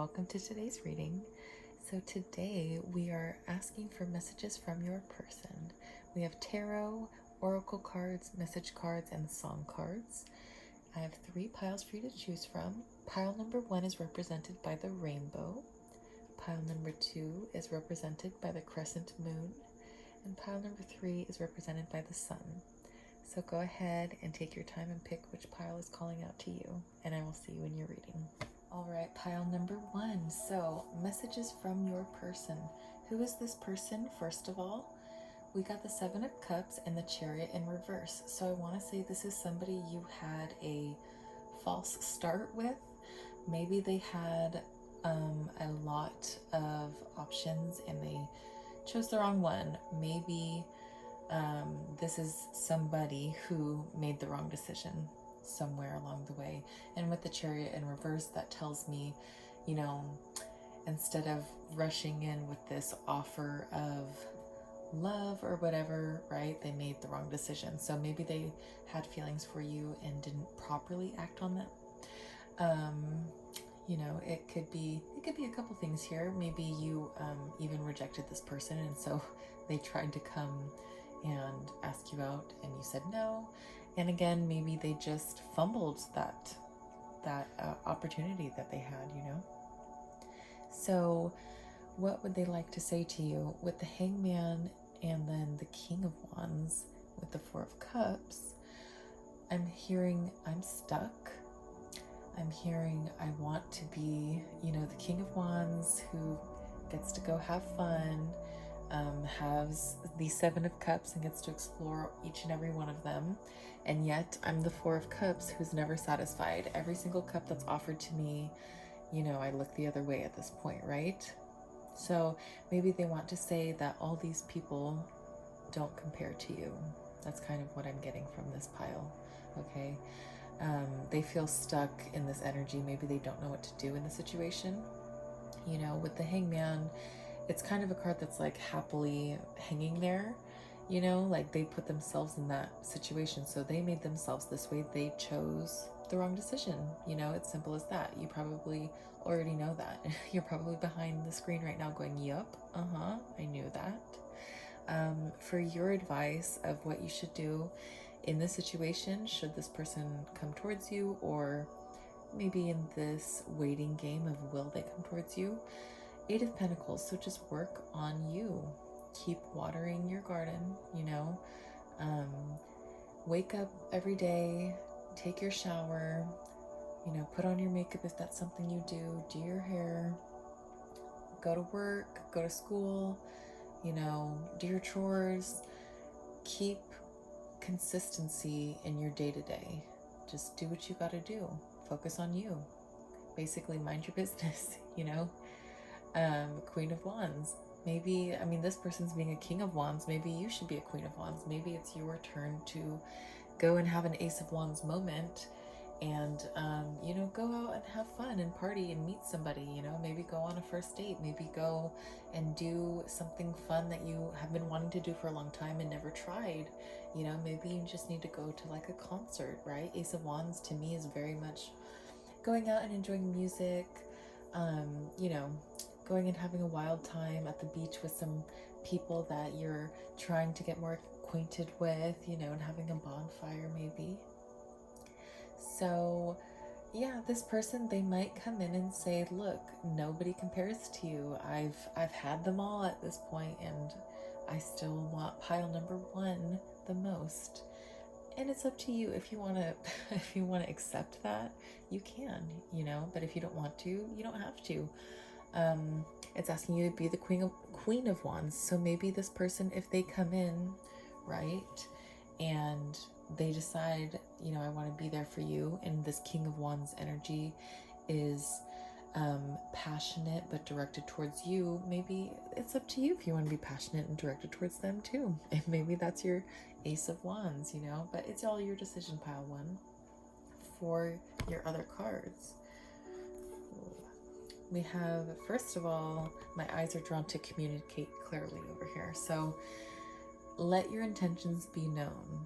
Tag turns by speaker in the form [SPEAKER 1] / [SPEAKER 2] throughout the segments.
[SPEAKER 1] welcome to today's reading. So today we are asking for messages from your person. We have tarot, oracle cards, message cards, and song cards. I have 3 piles for you to choose from. Pile number 1 is represented by the rainbow. Pile number 2 is represented by the crescent moon. And pile number 3 is represented by the sun. So go ahead and take your time and pick which pile is calling out to you, and I will see you in your reading. All right, pile number 1. So, messages from your person. Who is this person, first of all? We got the 7 of Cups and the Chariot in reverse. So I want to say this is somebody you had a false start with. Maybe they had a lot of options and they chose the wrong one. Maybe this is somebody who made the wrong decision somewhere along the way. And with the Chariot in reverse, that tells me, you know, instead of rushing in with this offer of love or whatever, right, they made the wrong decision. So maybe they had feelings for you and didn't properly act on them. You know, it could be a couple things here. Maybe you even rejected this person, and so they tried to come and ask you out and you said no. And again, maybe they just fumbled that opportunity that they had, you know. So what would they like to say to you? With the Hangman and then the King of Wands with the 4 of Cups, I'm hearing I'm stuck. I'm hearing I want to be, you know, the King of Wands who gets to go have fun, has the 7 of Cups and gets to explore each and every one of them. And yet I'm the 4 of Cups who's never satisfied. Every single cup that's offered to me, you know, I look the other way at this point, right? So maybe they want to say that all these people don't compare to you. That's kind of what I'm getting from this pile, okay? They feel stuck in this energy. Maybe they don't know what to do in the situation. You know, with the Hangman, it's kind of a card that's like happily hanging there, you know, like they put themselves in that situation. So they made themselves this way. They chose the wrong decision. You know, it's simple as that. You probably already know that. You're probably behind the screen right now going, yup, I knew that. For your advice of what you should do in this situation, should this person come towards you, or maybe in this waiting game of will they come towards you? 8 of Pentacles, so just work on you. Keep watering your garden, you know. Wake up every day, take your shower, you know, put on your makeup if that's something you do your hair, go to work, go to school, you know, do your chores. Keep consistency in your day-to-day. Just do what you got to do. Focus on you. Basically, mind your business, you know. Queen of Wands. Maybe, I mean, this person's being a King of Wands. Maybe you should be a Queen of Wands. Maybe it's your turn to go and have an Ace of Wands moment and, you know, go out and have fun and party and meet somebody, you know, maybe go on a first date, maybe go and do something fun that you have been wanting to do for a long time and never tried, you know, maybe you just need to go to like a concert, right? Ace of Wands to me is very much going out and enjoying music, you know, going and having a wild time at the beach with some people that you're trying to get more acquainted with, you know, and having a bonfire maybe. So yeah, this person, they might come in and say, look, nobody compares to you. I've had them all at this point and I still want pile number 1 the most. And it's up to you. If you want to accept that, you can, you know, but if you don't want to, you don't have to. It's asking you to be the Queen of Wands. So maybe this person, if they come in, right, and they decide, you know, I want to be there for you, and this King of Wands energy is passionate but directed towards you, maybe it's up to you if you want to be passionate and directed towards them too. And maybe that's your Ace of Wands, you know, but it's all your decision, pile 1. For your other cards, we have, first of all, my eyes are drawn to communicate clearly over here. So let your intentions be known.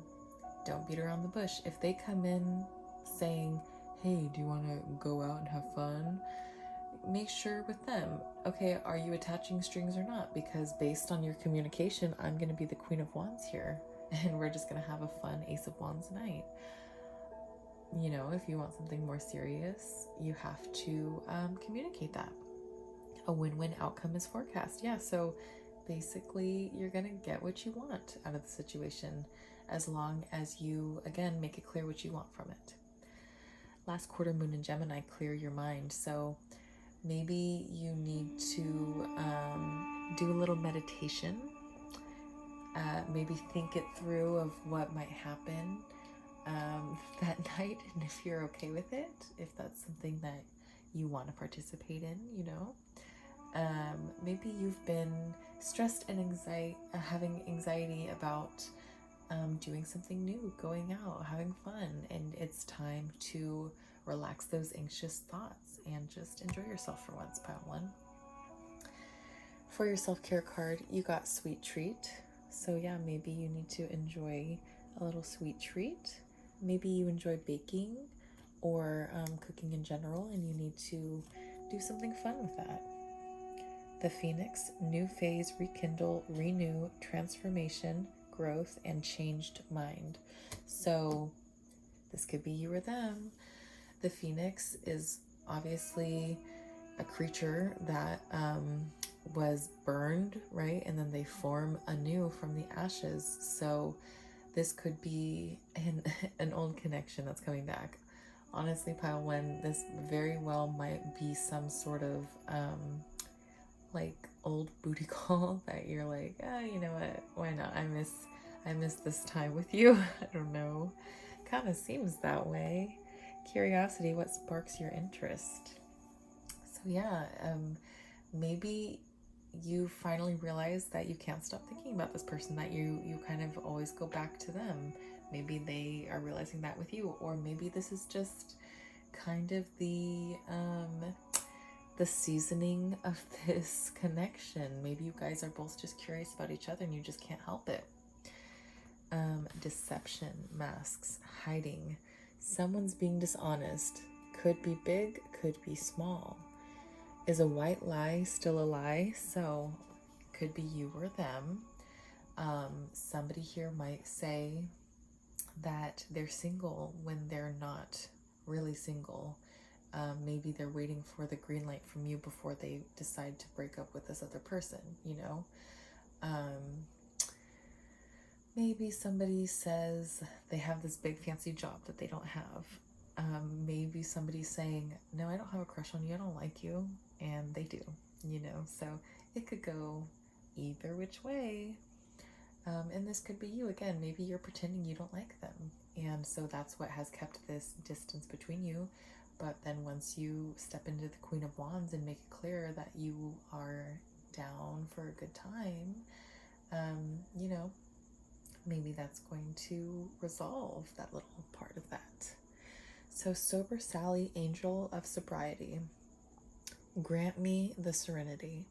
[SPEAKER 1] Don't beat around the bush. If they come in saying, hey, do you want to go out and have fun? make sure with them, okay, are you attaching strings or not? Because based on your communication, I'm going to be the Queen of Wands here, and we're just going to have a fun Ace of Wands night. You know, if you want something more serious, you have to communicate that. A win-win outcome is forecast. Yeah, so basically you're going to get what you want out of the situation as long as you, again, make it clear what you want from it. Last quarter moon in Gemini, clear your mind. So maybe you need to do a little meditation. Maybe think it through of what might happen that night, and if you're okay with it, if that's something that you want to participate in, you know. Maybe you've been stressed and having anxiety about doing something new, going out, having fun, and it's time to relax those anxious thoughts and just enjoy yourself for once, pile one. For your self-care card, you got sweet treat. So yeah, maybe you need to enjoy a little sweet treat. Maybe you enjoy baking or cooking in general, and you need to do something fun with that. The Phoenix, new phase, rekindle, renew, transformation, growth, and changed mind. So this could be you or them. The Phoenix is obviously a creature that was burned, right? And then they form anew from the ashes. So this could be an old connection that's coming back. Honestly, pile one, this very well might be some sort of like old booty call that you're like, you know what, why not? I miss this time with you. I don't know. Kind of seems that way. Curiosity, what sparks your interest? So yeah, maybe you finally realize that you can't stop thinking about this person, that you kind of always go back to them. Maybe they are realizing that with you, or maybe this is just kind of the seasoning of this connection. Maybe you guys are both just curious about each other and you just can't help it. Deception, masks, hiding. Someone's being dishonest. Could be big, could be small. Is a white lie still a lie? So could be you or them. Somebody here might say that they're single when they're not really single. Maybe they're waiting for the green light from you before they decide to break up with this other person, you know? Maybe somebody says they have this big fancy job that they don't have. Maybe somebody's saying, no, I don't have a crush on you, I don't like you, and they do, you know? So it could go either which way. And this could be you again. Maybe you're pretending you don't like them, and so that's what has kept this distance between you. But then once you step into the Queen of Wands and make it clear that you are down for a good time, you know, maybe that's going to resolve that little part of that. So Sober Sally, Angel of Sobriety, grant me the serenity.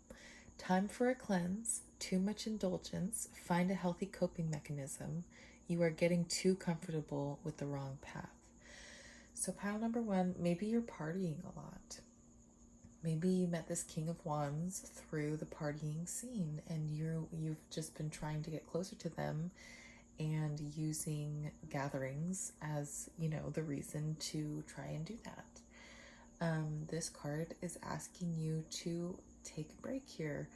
[SPEAKER 1] Time for a cleanse, too much indulgence, find a healthy coping mechanism. You are getting too comfortable with the wrong path. So pile number one, maybe you're partying a lot. Maybe you met this King of Wands through the partying scene, and you've just been trying to get closer to them and using gatherings as, you know, the reason to try and do that. This card is asking you to take a break here.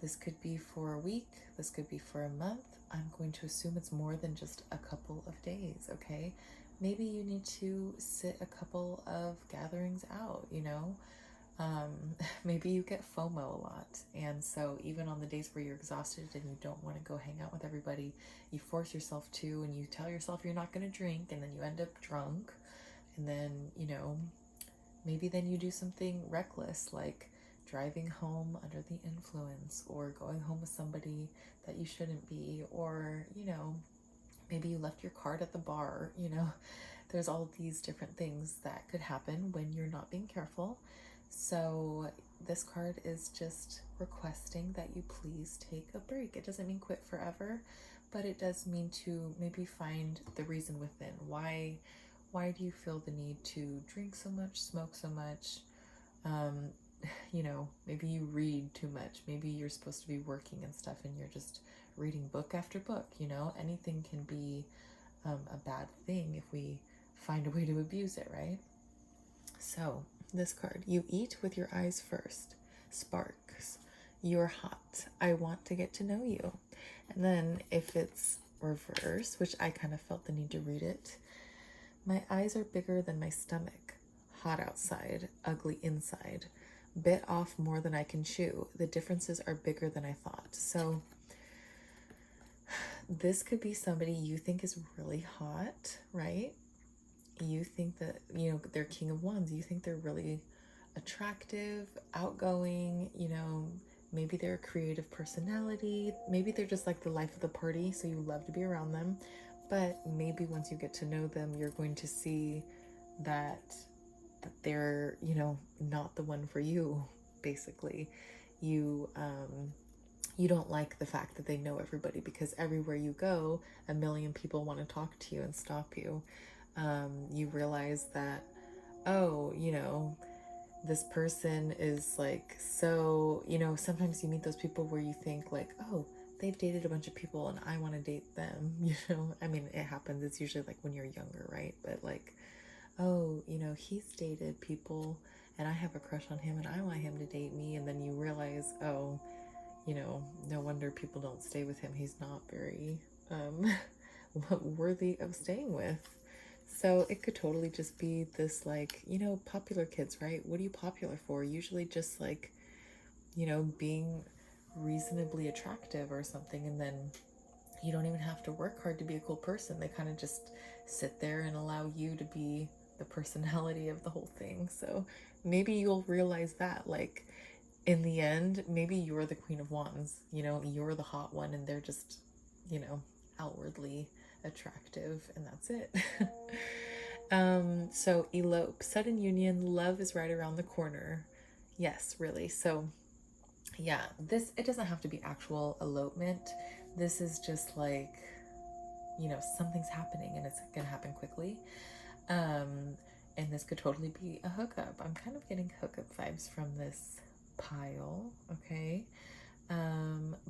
[SPEAKER 1] This could be for a week, this could be for a month. I'm going to assume it's more than just a couple of days, okay? Maybe you need to sit a couple of gatherings out, you know? Maybe you get FOMO a lot, and so even on the days where you're exhausted and you don't want to go hang out with everybody, you force yourself to, and you tell yourself you're not going to drink, and then you end up drunk, and then, you know, maybe then you do something reckless like driving home under the influence, or going home with somebody that you shouldn't be, or, you know, maybe you left your card at the bar, you know. There's all these different things that could happen when you're not being careful. So this card is just requesting that you please take a break. It doesn't mean quit forever, but it does mean to maybe find the reason within. Why do you feel the need to drink so much, smoke so much? maybe you read too much. Maybe you're supposed to be working and stuff and you're just reading book after book. Anything can be a bad thing if we find a way to abuse it, right? So, this card, you eat with your eyes first. Sparks. You're hot. I want to get to know you. And then if it's reverse, which I kind of felt the need to read it, my eyes are bigger than my stomach. Hot outside, ugly inside. Bit off more than I can chew. The differences are bigger than I thought. So this could be somebody you think is really hot, right? You think that, they're King of Wands. You think they're really attractive, outgoing, maybe they're a creative personality. Maybe they're just like the life of the party, so you love to be around them. But maybe once you get to know them, you're going to see that they're, not the one for you, basically. You don't like the fact that they know everybody, because everywhere you go, a million people want to talk to you and stop you. You realize that, this person is like, so, sometimes you meet those people where you think like, oh, they've dated a bunch of people and I want to date them, I mean, it happens. It's usually like when you're younger, right? But like, oh, he's dated people and I have a crush on him and I want him to date me. And then you realize, oh, no wonder people don't stay with him. He's not very worthy of staying with. So it could totally just be this, like, popular kids, right? What are you popular for? Usually just like, being reasonably attractive or something. And then you don't even have to work hard to be a cool person. They kind of just sit there and allow you to be the personality of the whole thing. So maybe you'll realize that, like, in the end, maybe you're the Queen of Wands, you're the hot one and they're just, outwardly attractive, and that's it. So elope, sudden union, love is right around the corner. Yes, really. So yeah, it doesn't have to be actual elopement. This is just like, something's happening and it's gonna happen quickly. And this could totally be a hookup. I'm kind of getting hookup vibes from this pile, okay?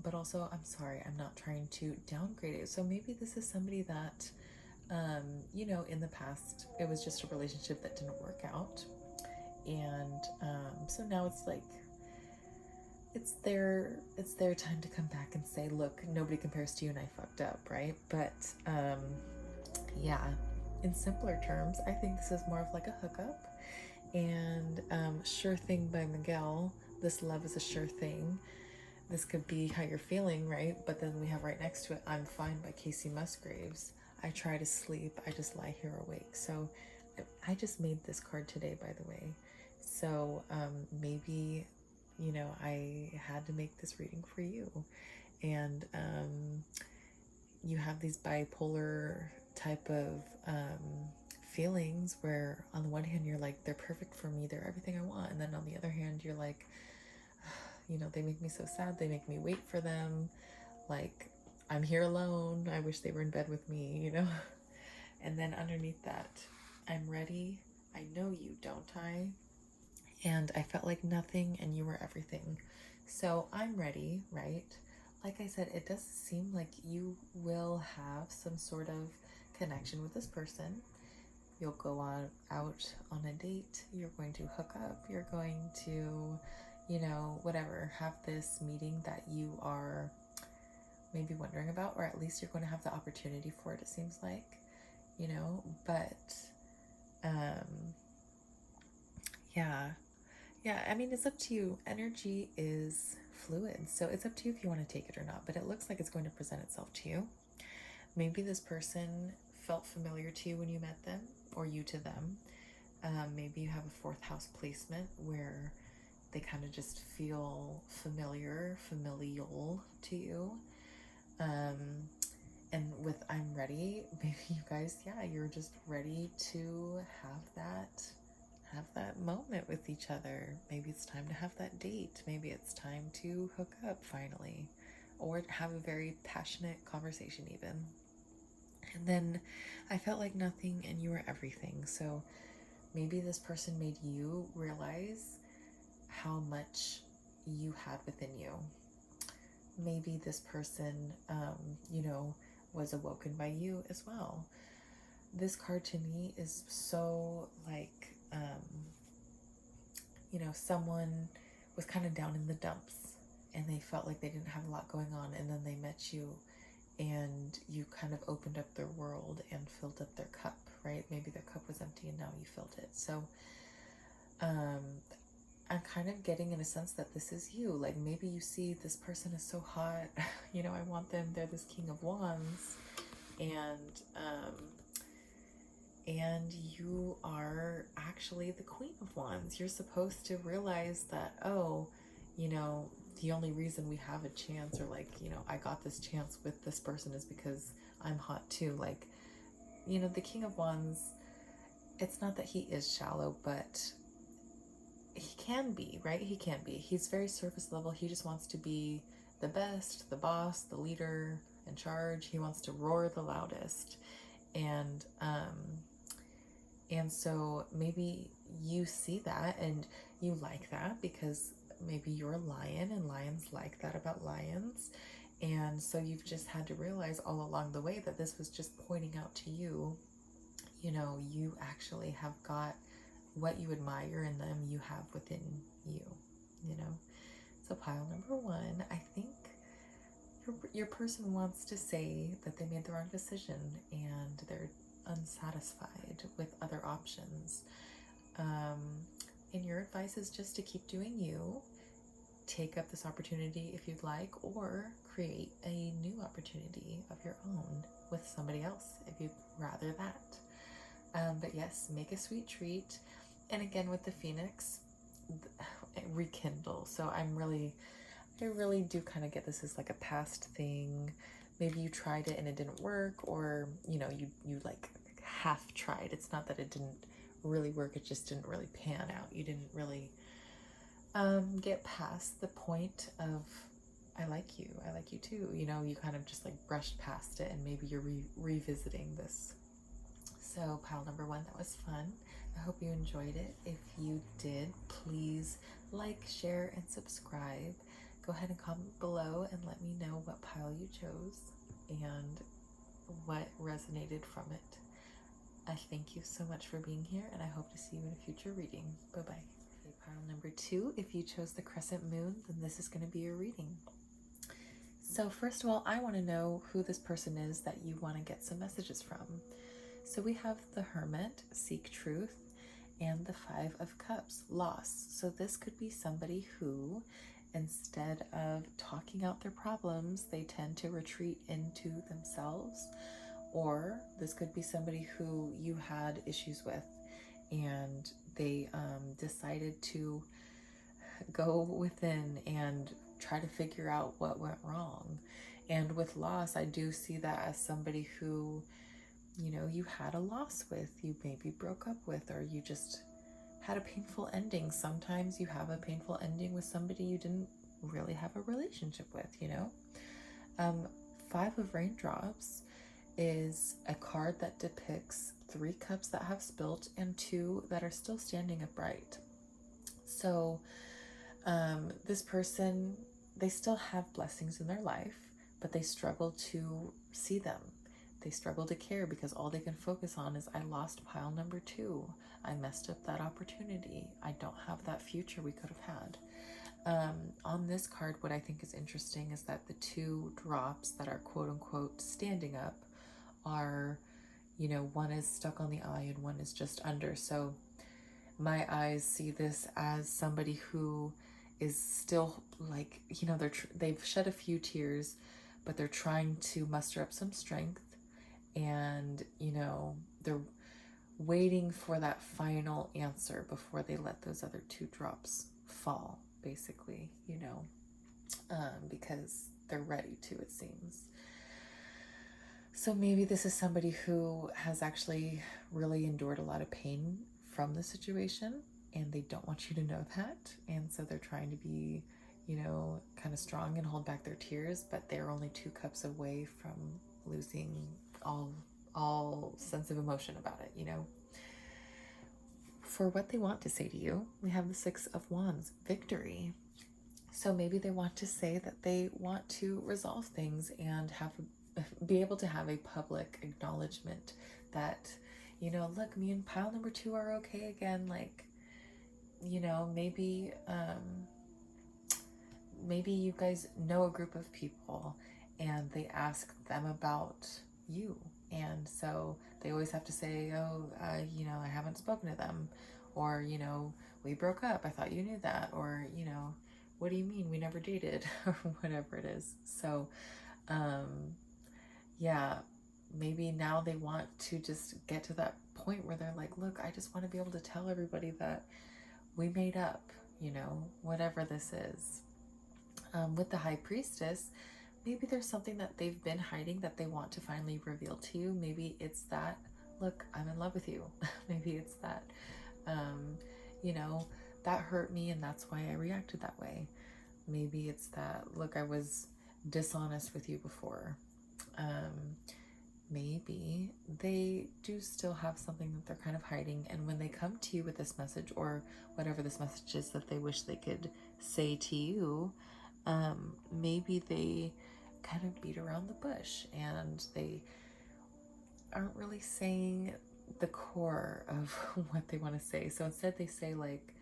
[SPEAKER 1] But also, I'm sorry, I'm not trying to downgrade it. So maybe this is somebody that, in the past, it was just a relationship that didn't work out. And so now it's like, it's their time to come back and say, look, nobody compares to you and I fucked up, right? But yeah, in simpler terms, I think this is more of like a hookup. And Sure Thing by Miguel, this love is a sure thing. This could be how you're feeling, right? But then we have right next to it, I'm Fine by Casey Musgraves. I try to sleep, I just lie here awake. So I just made this card today, by the way. So maybe, I had to make this reading for you. And you have these bipolar type of feelings where on the one hand you're like, they're perfect for me, they're everything I want. And then on the other hand, you're like, they make me so sad, they make me wait for them, like, I'm here alone, I wish they were in bed with me, And then underneath that, I'm ready, I know you, don't I? And I felt like nothing and you were everything. So I'm ready, right? Like I said, it does seem like you will have some sort of connection with this person. You'll go out on a date, you're going to hook up, you're going to, whatever, have this meeting that you are maybe wondering about, or at least you're going to have the opportunity for it, it seems like, but yeah, I mean, it's up to you. Energy is fluid, so it's up to you if you want to take it or not, but it looks like it's going to present itself to you. Maybe this person felt familiar to you when you met them, or you to them. Maybe you have a fourth house placement where they kind of just feel familial to you. And with I'm ready, maybe you guys, you're just ready to have that moment with each other. Maybe it's time to have that date. Maybe it's time to hook up finally, or have a very passionate conversation even. And then I felt like nothing and you were everything. So maybe this person made you realize how much you had within you. Maybe this person, was awoken by you as well. This card to me is so like, someone was kind of down in the dumps and they felt like they didn't have a lot going on, and then they met you and you kind of opened up their world and filled up their cup, right? Maybe their cup was empty and now you filled it. So I'm kind of getting in a sense that this is you. Like, maybe you see this person is so hot, I want them, they're this King of Wands, and you are actually the Queen of Wands. You're supposed to realize that, the only reason we have a chance, or like, I got this chance with this person is because I'm hot too. Like, the King of Wands, it's not that he is shallow, but he can be, right? He can be. He's very surface level. He just wants to be the best, the boss, the leader, in charge. He wants to roar the loudest. And so maybe you see that and you like that because maybe you're a lion and lions like that about lions. And so you've just had to realize all along the way that this was just pointing out to you, you actually have got what you admire in them, you have within you, So pile number one, I think your person wants to say that they made the wrong decision and they're unsatisfied with other options. And your advice is just to keep doing you, take up this opportunity if you'd like, or create a new opportunity of your own with somebody else if you'd rather that. But yes, make a sweet treat. And again, with the Phoenix, rekindle. So I really do kind of get this as like a past thing. Maybe you tried it and it didn't work, or you like half tried. It's not that it didn't really work, it just didn't really pan out. You didn't really get past the point of I like you too. You kind of just like brushed past it, and maybe you're revisiting this. So pile number one, that was fun. I hope you enjoyed it. If you did, please like, share, and subscribe. Go ahead and comment below and let me know what pile you chose and what resonated from it. I thank you so much for being here, and I hope to see you in a future reading. Bye-bye. Okay, pile number two, if you chose the crescent moon, then this is going to be your reading. So first of all, I want to know who this person is that you want to get some messages from. So we have the Hermit, seek truth, and the Five of Cups, loss. So this could be somebody who, instead of talking out their problems, they tend to retreat into themselves. Or this could be somebody who you had issues with and they decided to go within and try to figure out what went wrong. And with loss, I do see that as somebody who, you had a loss with, you maybe broke up with, or you just had a painful ending. Sometimes you have a painful ending with somebody you didn't really have a relationship with, Five of Raindrops is a card that depicts 3 cups that have spilt and 2 that are still standing upright. So this person, they still have blessings in their life, but they struggle to see them. They struggle to care because all they can focus on is, I lost pile number 2. I messed up that opportunity. I don't have that future we could have had. On this card, what I think is interesting is that the 2 drops that are quote unquote standing up are, one is stuck on the eye and one is just under. So my eyes see this as somebody who is still like, they've shed a few tears, but they're trying to muster up some strength, and they're waiting for that final answer before they let those other 2 drops fall, basically, because they're ready to, it seems. So maybe this is somebody who has actually really endured a lot of pain from the situation, and they don't want you to know that. And so they're trying to be, kind of strong and hold back their tears, but they're only 2 cups away from losing all sense of emotion about it, for what they want to say to you, we have the Six of Wands, victory. So maybe they want to say that they want to resolve things and be able to have a public acknowledgement that, you know, look, me and pile number 2 are okay again. Like, you know, maybe you guys know a group of people and they ask them about you, and so they always have to say, oh, you know, I haven't spoken to them, or, you know, we broke up, I thought you knew that, or, you know, what do you mean we never dated, or whatever it is. So yeah, maybe now they want to just get to that point where they're like, look, I just want to be able to tell everybody that we made up, you know, whatever this is. With the High Priestess, maybe there's something that they've been hiding that they want to finally reveal to you. Maybe it's that, look, I'm in love with you. Maybe it's that, you know, that hurt me and that's why I reacted that way. Maybe it's that, look, I was dishonest with you before. Maybe they do still have something that they're kind of hiding, and when they come to you with this message, or whatever this message is that they wish they could say to you, maybe they kind of beat around the bush and they aren't really saying the core of what they want to say. So instead they say like,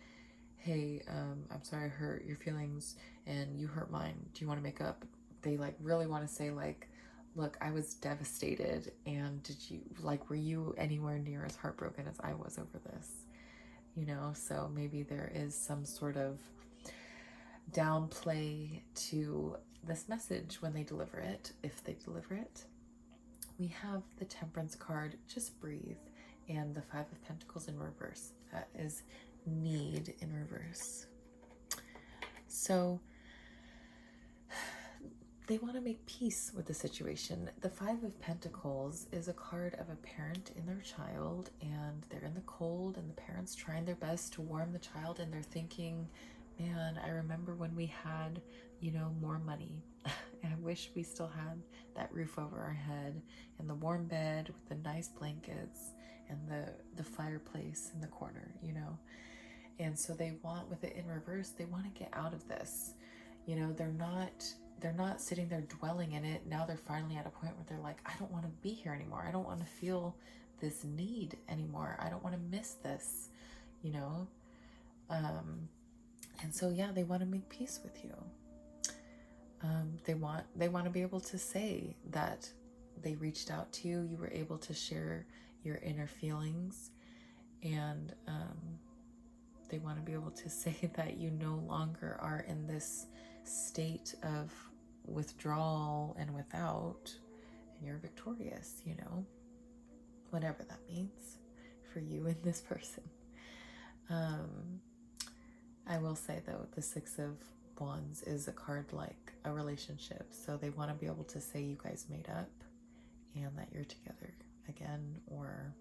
[SPEAKER 1] hey, I'm sorry I hurt your feelings and you hurt mine, do you want to make up? They like really want to say like, look, I was devastated, and were you anywhere near as heartbroken as I was over this? You know, so maybe there is some sort of downplay to this message when they deliver it, if they deliver it. We have the Temperance card, just breathe, and the Five of Pentacles in reverse. That is need in reverse. So they want to make peace with the situation. The Five of Pentacles is a card of a parent and their child, and they're in the cold, and the parent's trying their best to warm the child, and they're thinking, man, I remember when we had, you know, more money. I wish we still had that roof over our head, and the warm bed with the nice blankets, and the fireplace in the corner, you know. And so they want, with it in reverse, they want to get out of this. You know, they're not sitting there dwelling in it. Now they're finally at a point where they're like, I don't want to be here anymore. I don't want to feel this need anymore. I don't want to miss this, you know. And so yeah, they want to make peace with you. They want to be able to say that they reached out to you, you were able to share your inner feelings, and they want to be able to say that you no longer are in this state of withdrawal and without, and you're victorious, you know, whatever that means for you and this person. I will say though, the Six of Wands is a card like a relationship, so they want to be able to say you guys made up and that you're together again, or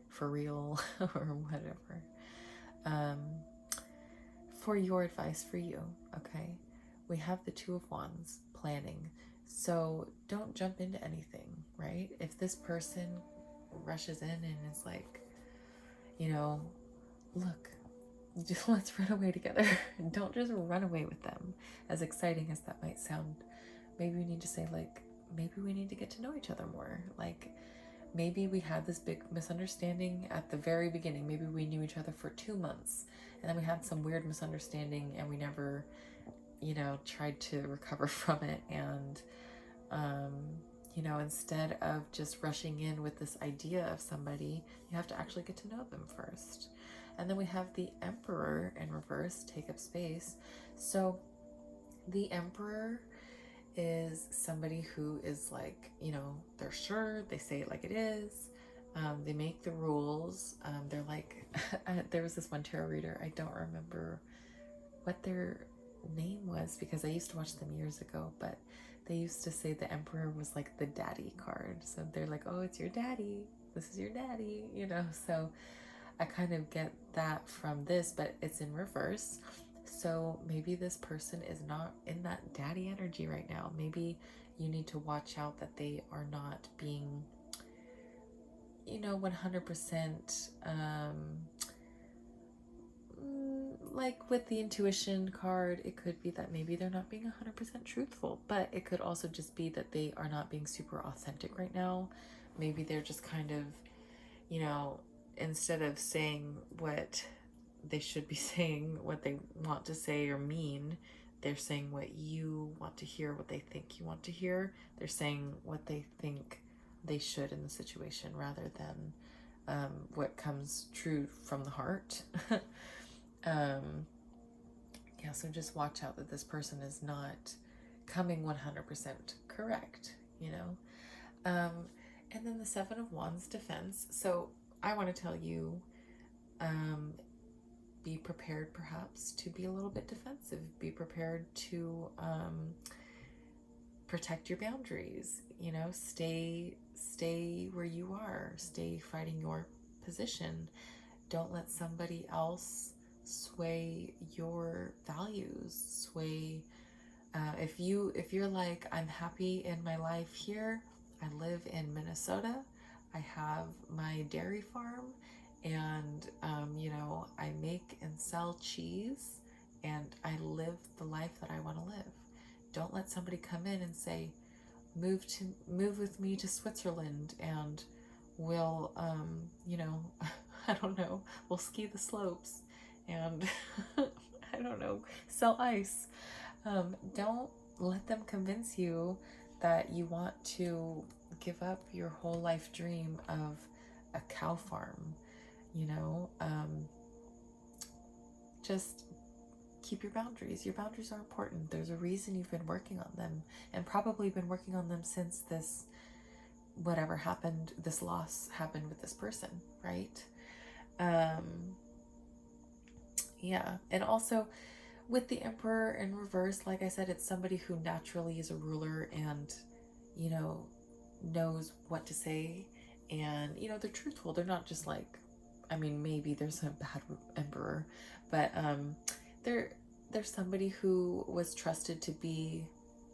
[SPEAKER 1] for real, or whatever. For your advice for you, okay, we have the Two of Wands, planning. So don't jump into anything, right? If this person rushes in and is like, you know, look, just let's run away together. Don't just run away with them. As exciting as that might sound, maybe we need to say like, maybe we need to get to know each other more. Like, maybe we had this big misunderstanding at the very beginning. Maybe we knew each other for 2 months, and then we had some weird misunderstanding and we never, you know, tried to recover from it. And, you know, instead of just rushing in with this idea of somebody, you have to actually get to know them first. And then we have the Emperor in reverse, take up space. So the Emperor is somebody who is like, you know, they're sure, they say it like it is, they make the rules, they're like, there was this one tarot reader, I don't remember what their name was because I used to watch them years ago, but they used to say the Emperor was like the daddy card. So they're like, oh, it's your daddy, this is your daddy, you know. So I kind of get that from this, but it's in reverse. So maybe this person is not in that daddy energy right now. Maybe you need to watch out that they are not being, you know, 100% like with the intuition card, it could be that maybe they're not being 100% truthful, but it could also just be that they are not being super authentic right now. Maybe they're just kind of, you know, instead of saying what they should be saying, what they want to say or mean, they're saying what you want to hear, what they think you want to hear. They're saying what they think they should in the situation rather than what comes true from the heart. Yeah, so just watch out that this person is not coming 100% correct, you know? And then the Seven of Wands, defense. So I want to tell you, be prepared perhaps to be a little bit defensive. Be prepared to protect your boundaries, you know, stay where you are, stay fighting your position. Don't let somebody else sway your values, sway if you're like, I'm happy in my life here, I live in Minnesota, I have my dairy farm, and you know, I make and sell cheese, and I live the life that I want to live. Don't let somebody come in and say, move with me to Switzerland, and we'll you know, I don't know, we'll ski the slopes, and I don't know, sell ice. Don't let them convince you that you want to give up your whole life dream of a cow farm, you know. Just keep your boundaries. Your boundaries are important. There's a reason you've been working on them, and probably been working on them since this, whatever happened, this loss happened with this person, right? Yeah, and also with the Emperor in reverse, like I said, it's somebody who naturally is a ruler and, you know, knows what to say, and, you know, they're truthful. They're not just like, I mean, maybe there's a bad Emperor, but they're somebody who was trusted to be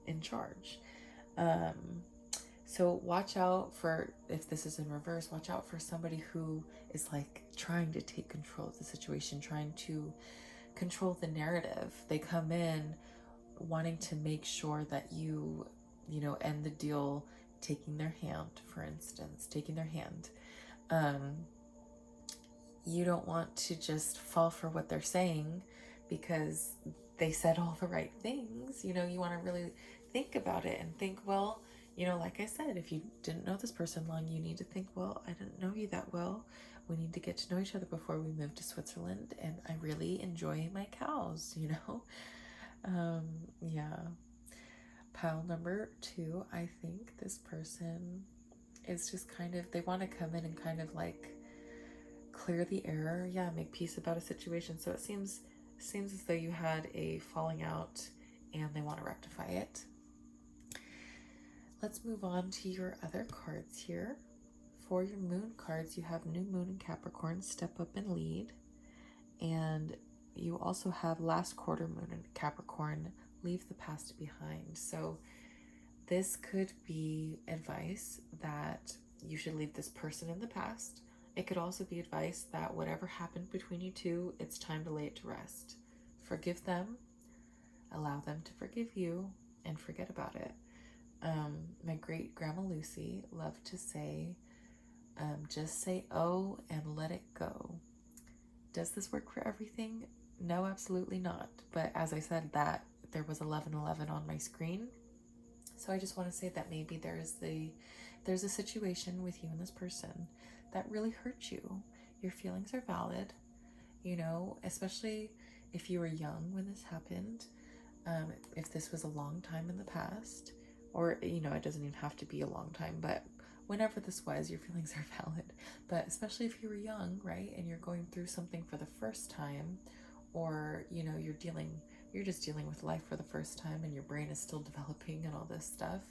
[SPEAKER 1] in charge. So watch out for, if this is in reverse, watch out for somebody who is like trying to take control of the situation, trying to control the narrative. They come in wanting to make sure that you know, end the deal, taking their hand, for instance, taking their hand. You don't want to just fall for what they're saying because they said all the right things. You know, you want to really think about it and think, well, you know, like I said, if you didn't know this person long, you need to think, well, I didn't know you that well. We need to get to know each other before we move to Switzerland, and I really enjoy my cows, you know? Yeah. Pile number 2, I think this person is just kind of, they want to come in and kind of like clear the air, yeah, make peace about a situation. So it seems as though you had a falling out and they want to rectify it. Let's move on to your other cards here. For your moon cards, you have new moon in Capricorn, step up and lead. And you also have last quarter moon in Capricorn, leave the past behind. So this could be advice that you should leave this person in the past. It could also be advice that whatever happened between you two, it's time to lay it to rest. Forgive them, allow them to forgive you, and forget about it. My great grandma Lucy loved to say, just say oh and let it go. Does this work for everything? No, absolutely not. But as I said, that there was 1111 on my screen. So I just want to say that maybe there's a situation with you and this person that really hurt you. Your feelings are valid, you know, especially if you were young when this happened. If this was a long time in the past, or, you know, it doesn't even have to be a long time, but whenever this was, your feelings are valid. But especially if you were young, right, and you're going through something for the first time, or, you know, you're just dealing with life for the first time and your brain is still developing and all this stuff,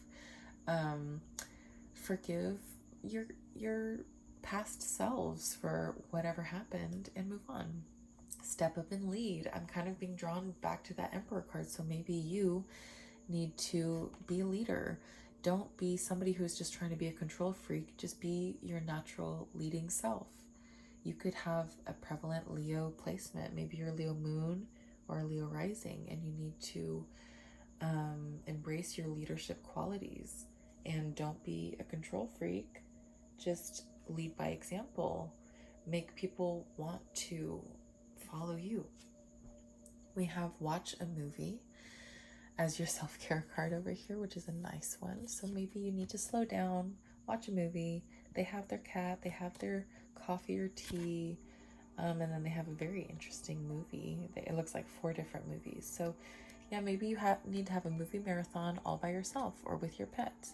[SPEAKER 1] forgive your past selves for whatever happened and move on. Step up and lead. I'm kind of being drawn back to that Emperor card, so maybe you need to be a leader. Don't be somebody who's just trying to be a control freak. Just be your natural leading self. You could have a prevalent Leo placement. Maybe you're Leo moon or Leo rising, and you need to embrace your leadership qualities and don't be a control freak. Just lead by example. Make people want to follow you. We have watch a movie as your self-care card over here, which is a nice one. So maybe you need to slow down, watch a movie. They have their cat, they have their coffee or tea, and then they have a very interesting movie. It looks like 4 different movies. So yeah, maybe you need to have a movie marathon all by yourself or with your pet.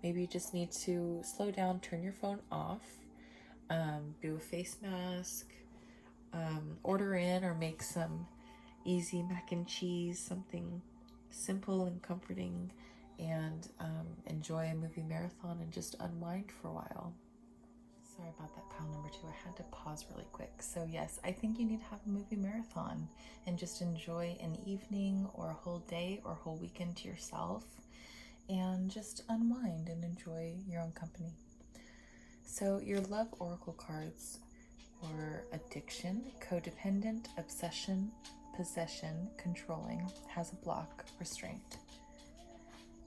[SPEAKER 1] Maybe you just need to slow down, turn your phone off, do a face mask, order in or make some easy mac and cheese, something simple and comforting, and enjoy a movie marathon and just unwind for a while. Sorry about that, pile number 2. I had to pause really quick. So yes, I think you need to have a movie marathon and just enjoy an evening or a whole day or a whole weekend to yourself and just unwind and enjoy your own company. So your love oracle cards were addiction, codependent, obsession, possession, controlling, has a block, restraint,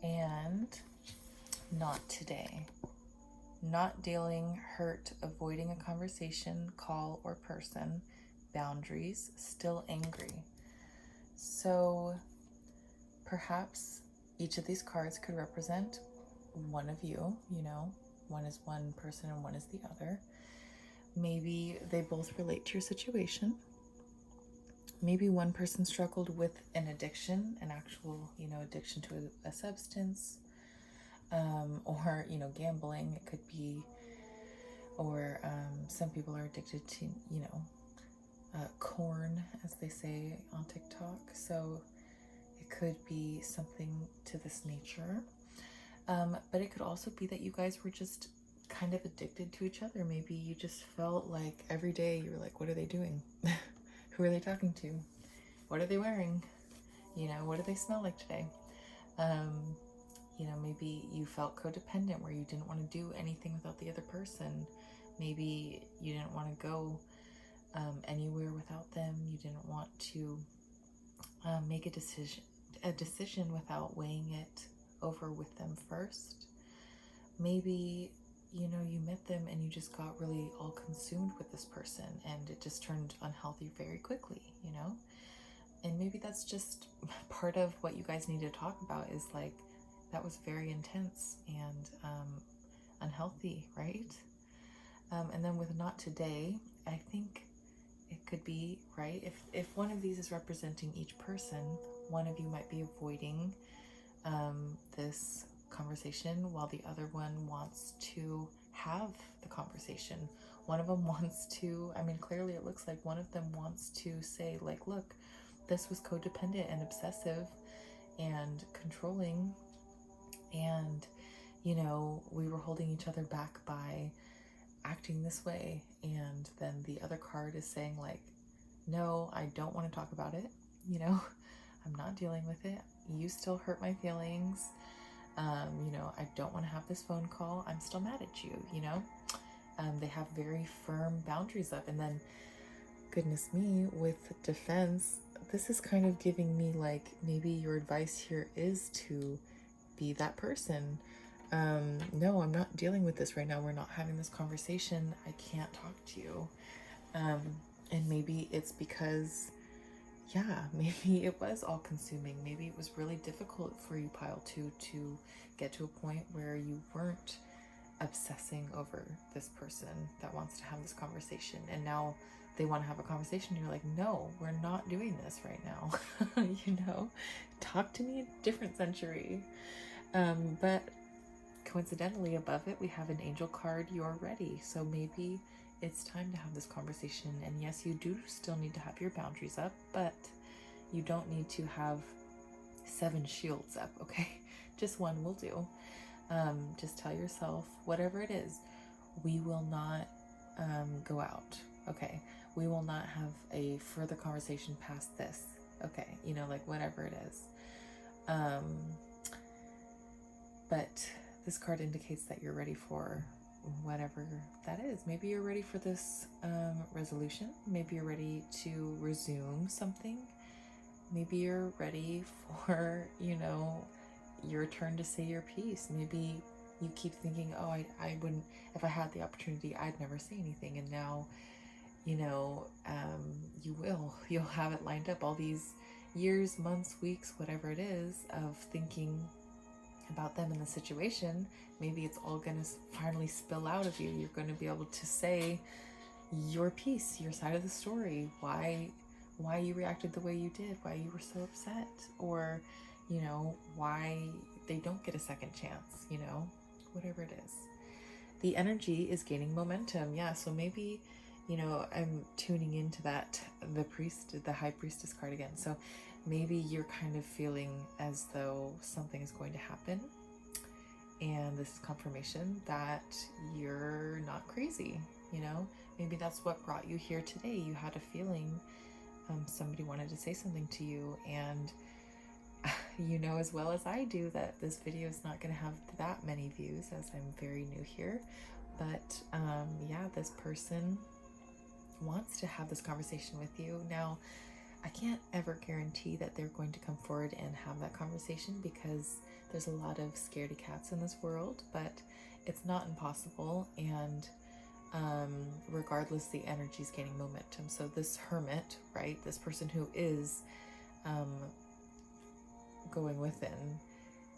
[SPEAKER 1] and not today. Not dealing, hurt, avoiding a conversation, call, or person, boundaries, still angry. So perhaps each of these cards could represent one of you, you know, one is one person and one is the other. Maybe they both relate to your situation. Maybe one person struggled with an addiction, an actual, addiction to a substance, or, gambling. It could be, or some people are addicted to, corn, as they say on TikTok. So it could be something to this nature. But it could also be that you guys were just kind of addicted to each other. Maybe you just felt like every day you were like, what are they doing? Who are they talking to? What are they wearing? What do they smell like today? Maybe you felt codependent where you didn't want to do anything without the other person. Maybe you didn't want to go anywhere without them. You didn't want to make a decision without weighing it over with them first. Maybe you met them and you just got really all consumed with this person and it just turned unhealthy very quickly, and maybe that's just part of what you guys need to talk about, is like, that was very intense and unhealthy, right? And then with not today, I think it could be, right, if one of these is representing each person, one of you might be avoiding this conversation while the other one wants to have the conversation. One of them wants to, clearly it looks like one of them wants to say, like, look, this was codependent and obsessive and controlling, and we were holding each other back by acting this way. And then the other card is saying, like, no, I don't want to talk about it, I'm not dealing with it. You still hurt my feelings. I don't want to have this phone call. I'm still mad at you, They have very firm boundaries up. And then, goodness me, with defense, this is kind of giving me, like, maybe your advice here is to be that person. No, I'm not dealing with this right now. We're not having this conversation. I can't talk to you. And maybe it's because, maybe it was all consuming. Maybe it was really difficult for you, pile 2, to get to a point where you weren't obsessing over this person that wants to have this conversation. And now they want to have a conversation. You're like, no, we're not doing this right now. Talk to me in a different century. But coincidentally above it, we have an angel card, you're ready. So maybe it's time to have this conversation. And yes, you do still need to have your boundaries up, but you don't need to have 7 shields up, okay? Just one will do. Just tell yourself, whatever it is, we will not go out, okay? We will not have a further conversation past this, okay? Like, whatever it is. But this card indicates that you're ready for whatever that is. Maybe you're ready for this resolution. Maybe you're ready to resume something. Maybe you're ready for, your turn to say your piece. Maybe you keep thinking, oh, I wouldn't, if I had the opportunity, I'd never say anything. And now, you will. You'll have it lined up all these years, months, weeks, whatever it is, of thinking about them in the situation. Maybe it's all going to finally spill out of you. You're going to be able to say your piece, your side of the story, why you reacted the way you did, why you were so upset, or why they don't get a second chance, whatever it is. The energy is gaining momentum. Yeah, so maybe I'm tuning into that, the high priestess card again. So maybe you're kind of feeling as though something is going to happen, and this is confirmation that you're not crazy. Maybe that's what brought you here today. You had a feeling somebody wanted to say something to you, and you know as well as I do that this video is not going to have that many views, as I'm very new here. But yeah, this person wants to have this conversation with you. Now, I can't ever guarantee that they're going to come forward and have that conversation, because there's a lot of scaredy cats in this world, but it's not impossible. And regardless, the energy is gaining momentum. So this hermit, right, this person who is going within,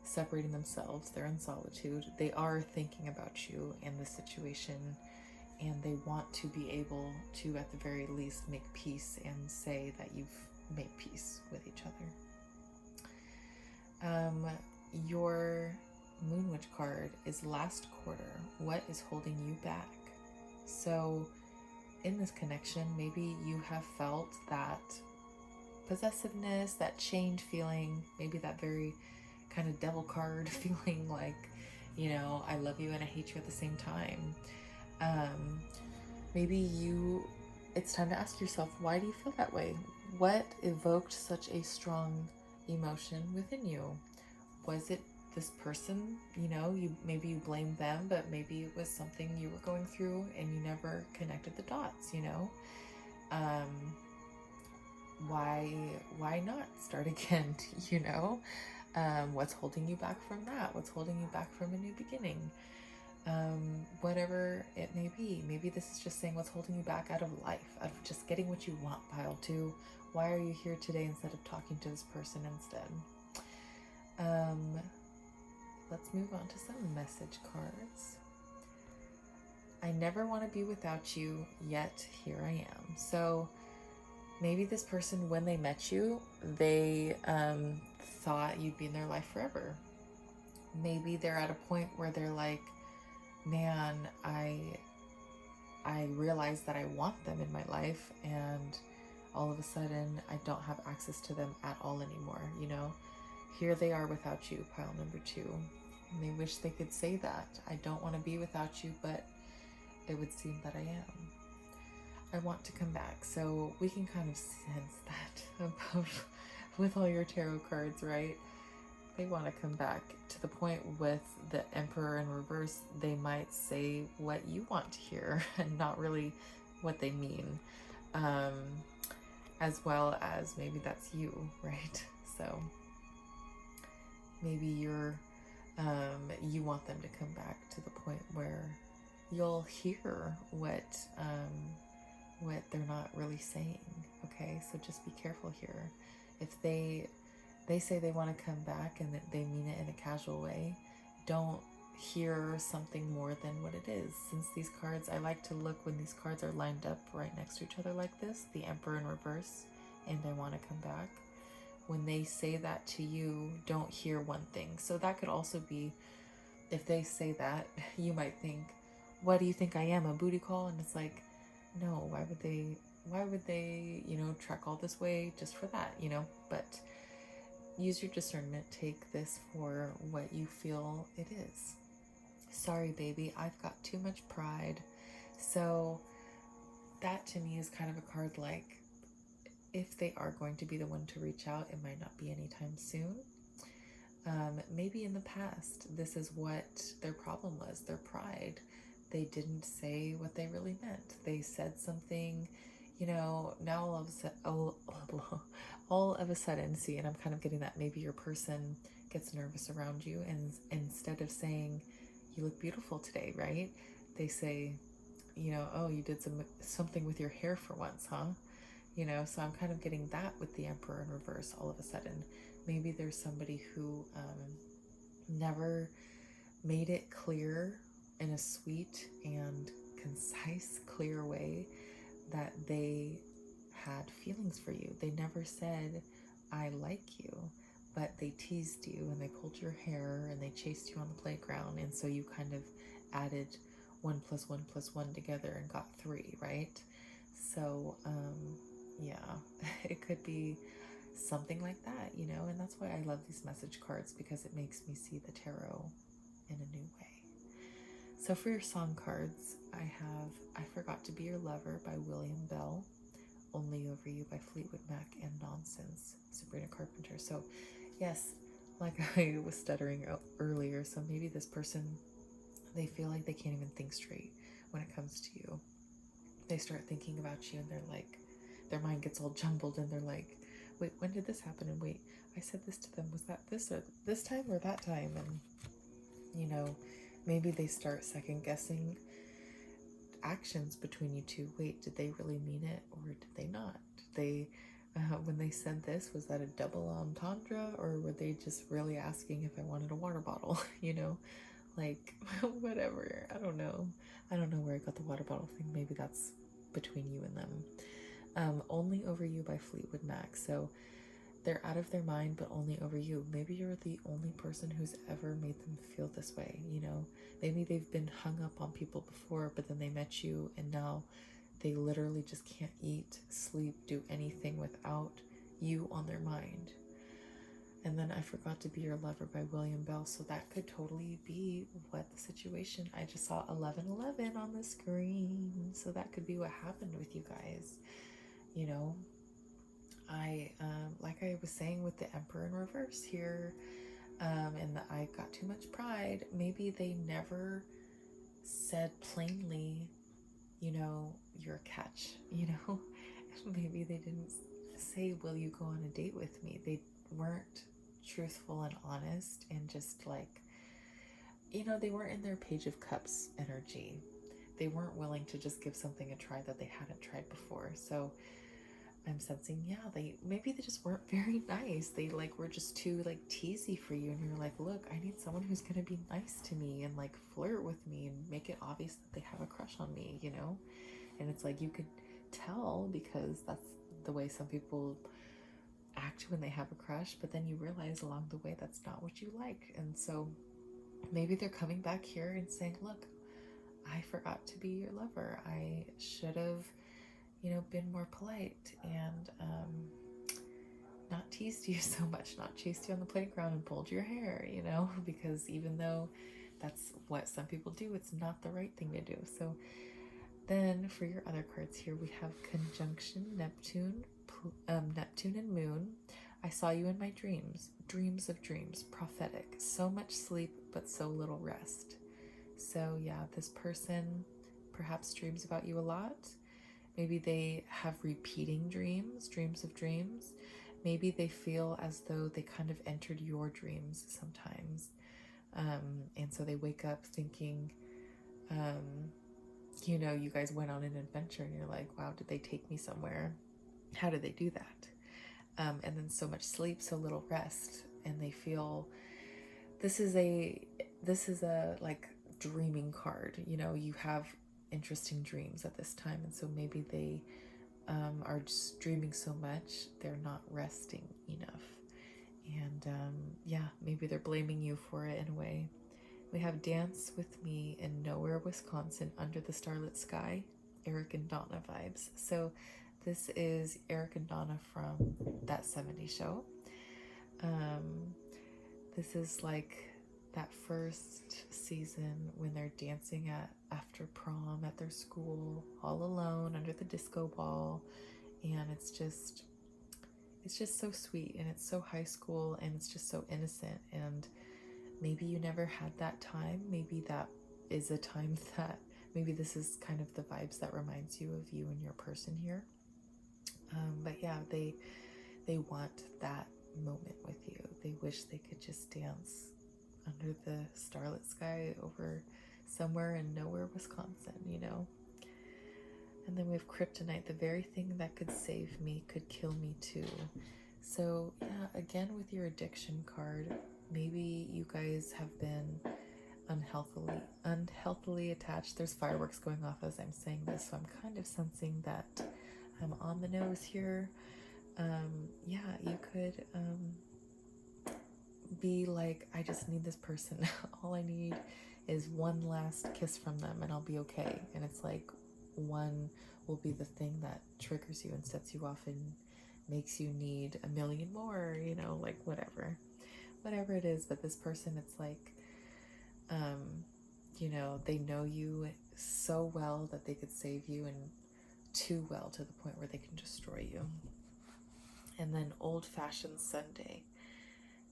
[SPEAKER 1] separating themselves, they're in solitude, they are thinking about you and the situation, and they want to be able to, at the very least, make peace and say that you've made peace with each other. Your Moon Witch card is last quarter. What is holding you back? So in this connection, maybe you have felt that possessiveness, that chained feeling, maybe that very kind of devil card feeling like, I love you and I hate you at the same time. Maybe it's time to ask yourself, why do you feel that way? What evoked such a strong emotion within you? Was it this person? Maybe you blamed them, but maybe it was something you were going through and you never connected the dots. Why not start again? What's holding you back from that? What's holding you back from a new beginning? Whatever it may be. Maybe this is just saying what's holding you back out of life, out of just getting what you want. Pile 2. Why are you here today instead of talking to this person instead? Let's move on to some message cards. I never want to be without you, yet here I am. So maybe this person, when they met you, they thought you'd be in their life forever. Maybe they're at a point where they're like, man, I realize that I want them in my life, and all of a sudden I don't have access to them at all anymore. Here they are without you, pile number 2. And they wish they could say that. I don't want to be without you, but it would seem that I am. I want to come back. So we can kind of sense that above with all your tarot cards, right? They want to come back, to the point with the Emperor in reverse, they might say what you want to hear and not really what they mean. As well as maybe that's you, right? So maybe you want them to come back to the point where you'll hear what they're not really saying. Okay, so just be careful here. If they say they want to come back and that they mean it in a casual way, don't hear something more than what it is. Since these cards, I like to look when these cards are lined up right next to each other like this, the Emperor in reverse and I want to come back. When they say that to you, don't hear one thing. So that could also be, if they say that, you might think, what do you think I am, a booty call? And it's like, no, why would they, trek all this way just for that, But use your discernment. Take this for what you feel it is. Sorry, baby, I've got too much pride. So that to me is kind of a card like, if they are going to be the one to reach out, it might not be anytime soon. Maybe in the past, this is what their problem was, their pride. they didn't say what they really meant. They said something, now all of a sudden, all of a sudden, see, and I'm kind of getting that maybe your person gets nervous around you, and instead of saying, you look beautiful today, right? They say, oh, you did something with your hair for once, huh? So I'm kind of getting that with the Emperor in reverse all of a sudden. Maybe there's somebody who never made it clear in a sweet and concise, clear way that they had feelings for you. They never said, I like you, but they teased you and they pulled your hair and they chased you on the playground. And so you kind of added 1 + 1 + 1 together and got 3, right? So, yeah, it could be something like that, and that's why I love these message cards, because it makes me see the tarot in a new way. So for your song cards, I have I Forgot to Be Your Lover by William Bell, Only Over You by Fleetwood Mac, and Nonsense, Sabrina Carpenter. So yes, like I was stuttering earlier, so maybe this person, they feel like they can't even think straight when it comes to you. They start thinking about you and they're like, their mind gets all jumbled and they're like, wait, when did this happen? And wait, I said this to them, was that this or this time or that time? And maybe they start second guessing actions between you two. Wait, did they really mean it or did they not? Did they, when they said this, was that a double entendre, or were they just really asking if I wanted a water bottle? Like whatever. I don't know where I got the water bottle thing. Maybe that's between you and them. Only Over You by Fleetwood Mac. So they're out of their mind, but only over you. Maybe you're the only person who's ever made them feel this way, Maybe they've been hung up on people before, but then they met you and now they literally just can't eat, sleep, do anything without you on their mind. And then I Forgot to Be Your Lover by William Bell. So that could totally be what the situation. I just saw 1111 on the screen. So that could be what happened with you guys. Like I was saying with the Emperor in reverse here, and the I got too much pride, maybe they never said plainly, you're a catch, maybe they didn't say, will you go on a date with me? They weren't truthful and honest, and just like, they weren't in their Page of Cups energy. They weren't willing to just give something a try that they hadn't tried before. So I'm sensing, maybe they just weren't very nice. They were just too teasy for you, and you're like, look, I need someone who's gonna be nice to me and flirt with me and make it obvious that they have a crush on me, And it's like, you could tell, because that's the way some people act when they have a crush, but then you realize along the way that's not what you like. And so maybe they're coming back here and saying, look, I forgot to be your lover. I should have been more polite and not teased you so much, not chased you on the playground and pulled your hair, because even though that's what some people do, it's not the right thing to do. So then for your other cards here, we have Conjunction Neptune, Neptune and Moon. I saw you in my dreams, dreams of dreams, prophetic, so much sleep, but so little rest. So yeah, this person perhaps dreams about you a lot. Maybe they have repeating dreams, dreams of dreams. Maybe they feel as though they kind of entered your dreams sometimes. And so they wake up thinking, you guys went on an adventure and you're like, wow, did they take me somewhere? How did they do that? And then so much sleep, so little rest. And they feel this is a dreaming card. You have interesting dreams at this time, and so maybe they are just dreaming so much they're not resting enough, and maybe they're blaming you for it in a way. We have Dance With Me in Nowhere, Wisconsin, Under the Starlit Sky, Eric and Donna vibes. So this is Eric and Donna from That 70s Show. This is that first season when they're dancing after prom at their school, all alone under the disco ball, and it's just so sweet, and it's so high school, and it's just so innocent. And maybe you never had that time. Maybe that is a time that maybe this is kind of the vibes that reminds you of you and your person here. But yeah, they want that moment with you. They wish they could just dance under the starlit sky over somewhere in nowhere, Wisconsin, you know? And then we have kryptonite, the very thing that could save me could kill me too. So yeah, again with your addiction card, maybe you guys have been unhealthily attached. There's fireworks going off as I'm saying this, so I'm kind of sensing that I'm on the nose here. Yeah, you could be like, I just need this person. All I need is one last kiss from them and I'll be okay. And it's like one will be the thing that triggers you and sets you off and makes you need a million more, you know, like whatever it is. But this person, it's like, you know, they know you so well that they could save you, and too well to the point where they can destroy you. And then old-fashioned Sunday,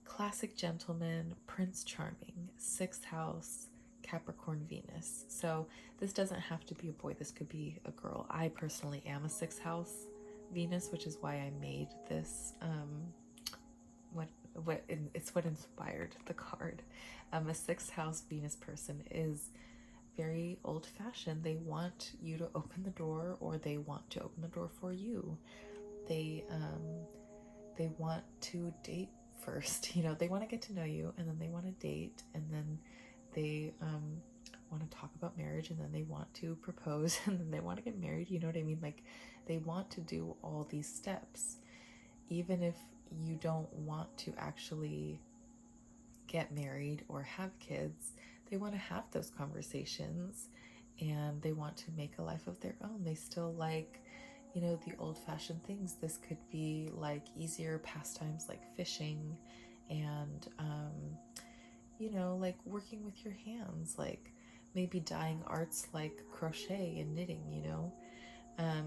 [SPEAKER 1] classic gentleman, Prince Charming, 6th house, Capricorn Venus. So this doesn't have to be a boy, this could be a girl. I personally am a 6th house Venus, which is why I made this it's what inspired the card. A 6th house Venus person is very old-fashioned. They want you to open the door, or they want to open the door for you. They want to date first, you know, they want to get to know you, and then they want to date, and then they want to talk about marriage, and then they want to propose, and then they want to get married, you know what I mean? Like, they want to do all these steps. Even if you don't want to actually get married or have kids, they want to have those conversations, and they want to make a life of their own. They still like, you know, the old-fashioned things. This could be like easier pastimes like fishing and you know, like working with your hands, like maybe dyeing arts like crochet and knitting, you know.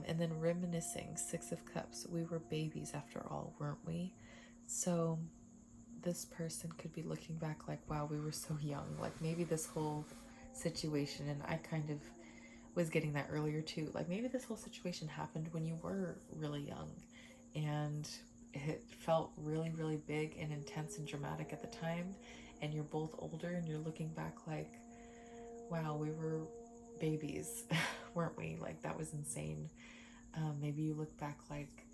[SPEAKER 1] And then reminiscing, 6 of Cups. We were babies after all, weren't we? So this person could be looking back like, wow, we were so young. Like maybe this whole situation, and I kind of was getting that earlier too, like maybe this whole situation happened when you were really young, and it felt really, really big and intense and dramatic at the time, and you're both older and you're looking back like, wow, we were babies, weren't we? Like that was insane. Maybe you look back like,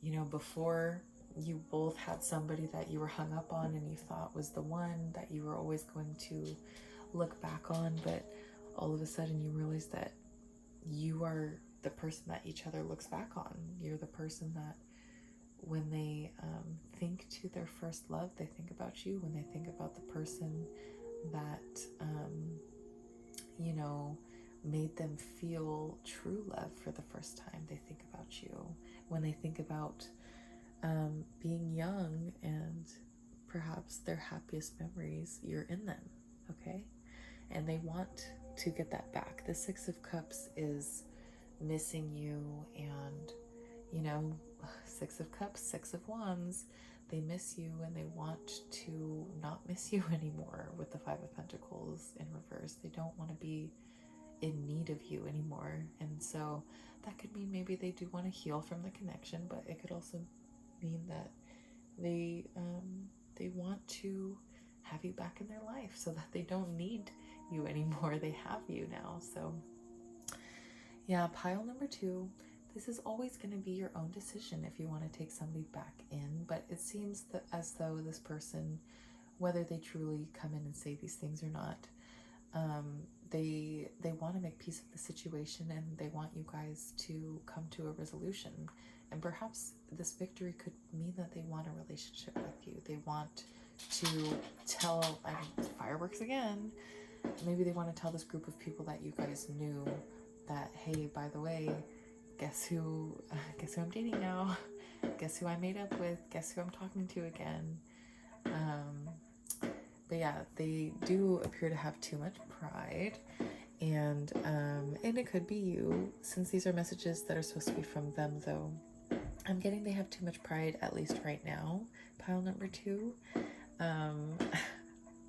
[SPEAKER 1] you know, before you both had somebody that you were hung up on and you thought was the one that you were always going to look back on, but all of a sudden you realize that you are the person that each other looks back on. You're the person that when they think to their first love, they think about you. When they think about the person that, you know, made them feel true love for the first time, they think about you. When they think about being young and perhaps their happiest memories, you're in them, okay? And they want to get that back. The 6 of Cups is missing you, and, you know, 6 of Cups, 6 of Wands, they miss you and they want to not miss you anymore with the 5 of Pentacles in reverse. They don't want to be in need of you anymore. And so that could mean maybe they do want to heal from the connection, but it could also mean that they want to have you back in their life so that they don't need you anymore. They have you now. So yeah, pile number 2, this is always going to be your own decision if you want to take somebody back in, but it seems that as though this person, whether they truly come in and say these things or not, they want to make peace of the situation, and they want you guys to come to a resolution. And perhaps this victory could mean that they want a relationship with you. They want to tell, I mean, fireworks again, maybe they want to tell this group of people that you guys knew that, hey, by the way, guess who I'm dating now, guess who I made up with, guess who I'm talking to again. But yeah, they do appear to have too much pride, and it could be you, since these are messages that are supposed to be from them, though. I'm getting they have too much pride, at least right now, pile number 2.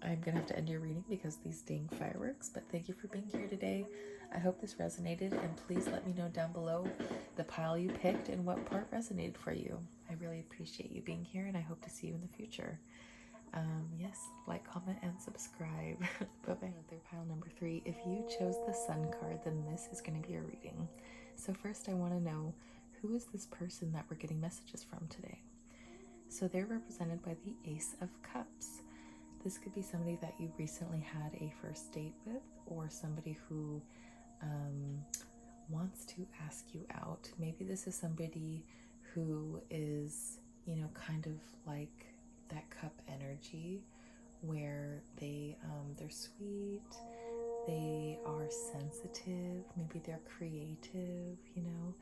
[SPEAKER 1] I'm gonna have to end your reading because of these dang fireworks, but thank you for being here today. I hope this resonated, and please let me know down below the pile you picked and what part resonated for you. I really appreciate you being here, and I hope to see you in the future. Yes, like, comment, and subscribe. Bye-bye. Another pile number 3. If you chose the Sun card, then this is going to be a reading. So first I want to know, who is this person that we're getting messages from today? So they're represented by the Ace of Cups. This could be somebody that you recently had a first date with, or somebody who wants to ask you out. Maybe this is somebody who is, you know, kind of like that cup energy where they're sweet, they are sensitive, maybe they're creative, you know.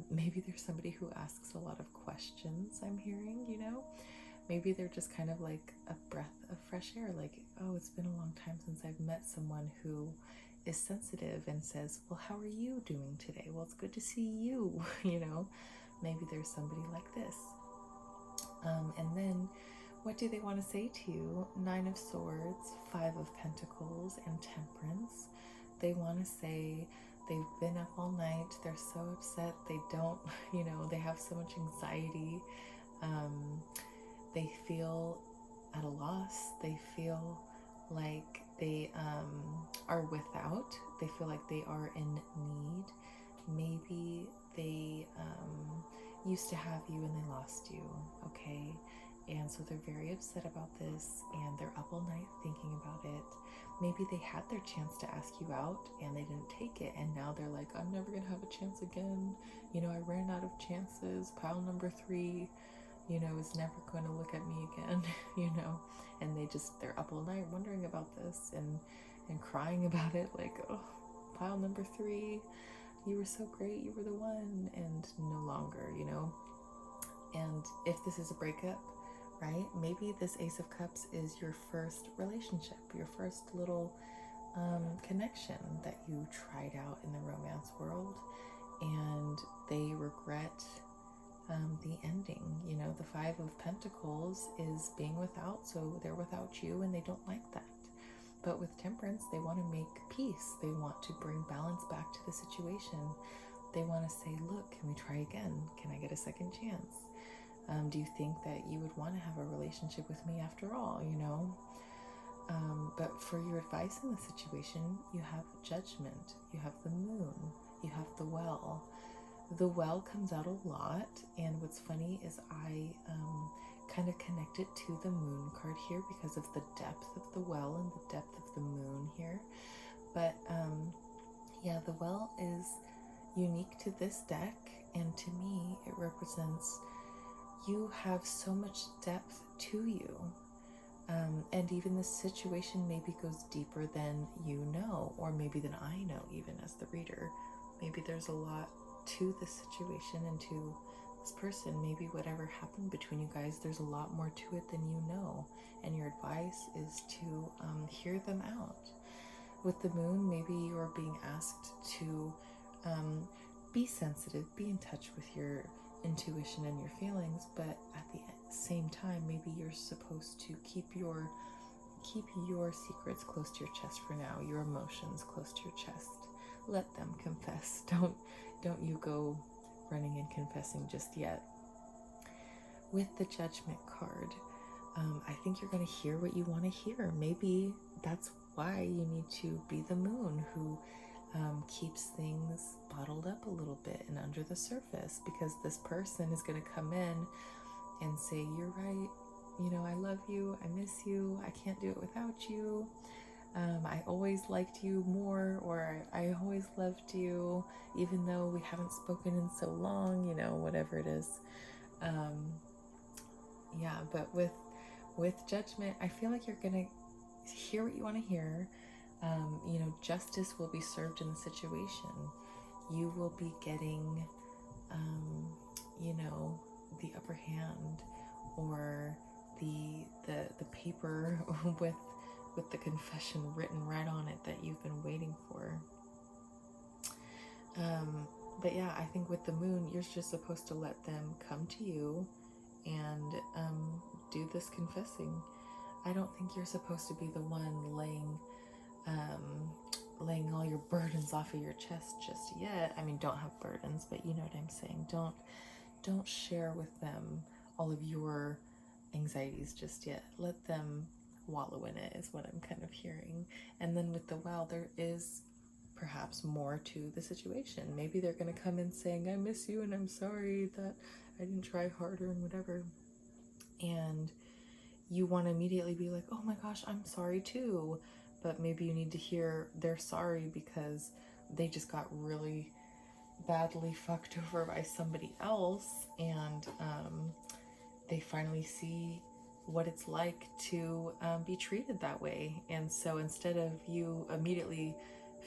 [SPEAKER 1] Maybe there's somebody who asks a lot of questions, I'm hearing, you know. Maybe they're just kind of like a breath of fresh air, like, oh, it's been a long time since I've met someone who is sensitive and says, well, how are you doing today? Well, it's good to see you, you know. Maybe there's somebody like this. And then what do they want to say to you? 9 of Swords, 5 of Pentacles, and Temperance. They want to say they've been up all night, they're so upset, they don't, you know, they have so much anxiety. They feel at a loss. They feel like they are without. They feel like they are in need. Maybe they used to have you and they lost you, okay? And so they're very upset about this, and they're up all night thinking about it. Maybe they had their chance to ask you out and they didn't take it, and now they're like, I'm never gonna have a chance again. You know, I ran out of chances. Pile number 3, you know, is never going to look at me again, you know. And they're up all night wondering about this and crying about it, like, oh, pile number 3, you were so great, you were the one, and no longer, you know. And if this is a breakup, right, maybe this Ace of Cups is your first relationship, your first little connection that you tried out in the romance world, and they regret the ending. You know, the 5 of Pentacles is being without, so they're without you and they don't like that. But with Temperance, they want to make peace. They want to bring balance back to the situation. They want to say, look, can we try again? Can I get a second chance? Do you think that you would want to have a relationship with me after all, you know? But for your advice in the situation, you have Judgment, you have the Moon, you have the Well. The Well comes out a lot, and what's funny is I kind of connect it to the Moon card here because of the depth of the Well and the depth of the Moon here. But yeah, the Well is unique to this deck, and to me it represents you have so much depth to you, and even the situation maybe goes deeper than you know, or maybe than I know, even as the reader. Maybe there's a lot to this situation and to this person. Maybe whatever happened between you guys, there's a lot more to it than you know, and your advice is to hear them out. With the Moon, maybe you are being asked to be sensitive, be in touch with your intuition and your feelings, but at the same time, maybe you're supposed to keep your secrets close to your chest for now, your emotions close to your chest. Let them confess. Don't you go running and confessing just yet. With the Judgment card, I think you're going to hear what you want to hear. Maybe that's why you need to be the Moon who keeps things bottled up a little bit and under the surface, because this person is going to come in and say, you're right, you know, I love you, I miss you, I can't do it without you, I always liked you more, or I always loved you even though we haven't spoken in so long, you know, whatever it is. Yeah, but with Judgment, I feel like you're gonna hear what you want to hear. You know, justice will be served in the situation. You will be getting, you know, the upper hand, or the paper with the confession written right on it that you've been waiting for. But yeah, I think with the Moon, you're just supposed to let them come to you and do this confessing. I don't think you're supposed to be the one laying all your burdens off of your chest just yet. I mean, don't have burdens, but you know what I'm saying. Don't share with them all of your anxieties just yet. Let them wallow in it is what I'm kind of hearing. And then with the wow, there is perhaps more to the situation. Maybe they're going to come in saying, I miss you and I'm sorry that I didn't try harder and whatever. And you want to immediately be like, oh my gosh, I'm sorry too. But maybe you need to hear they're sorry because they just got really badly fucked over by somebody else, and they finally see what it's like to be treated that way. And so instead of you immediately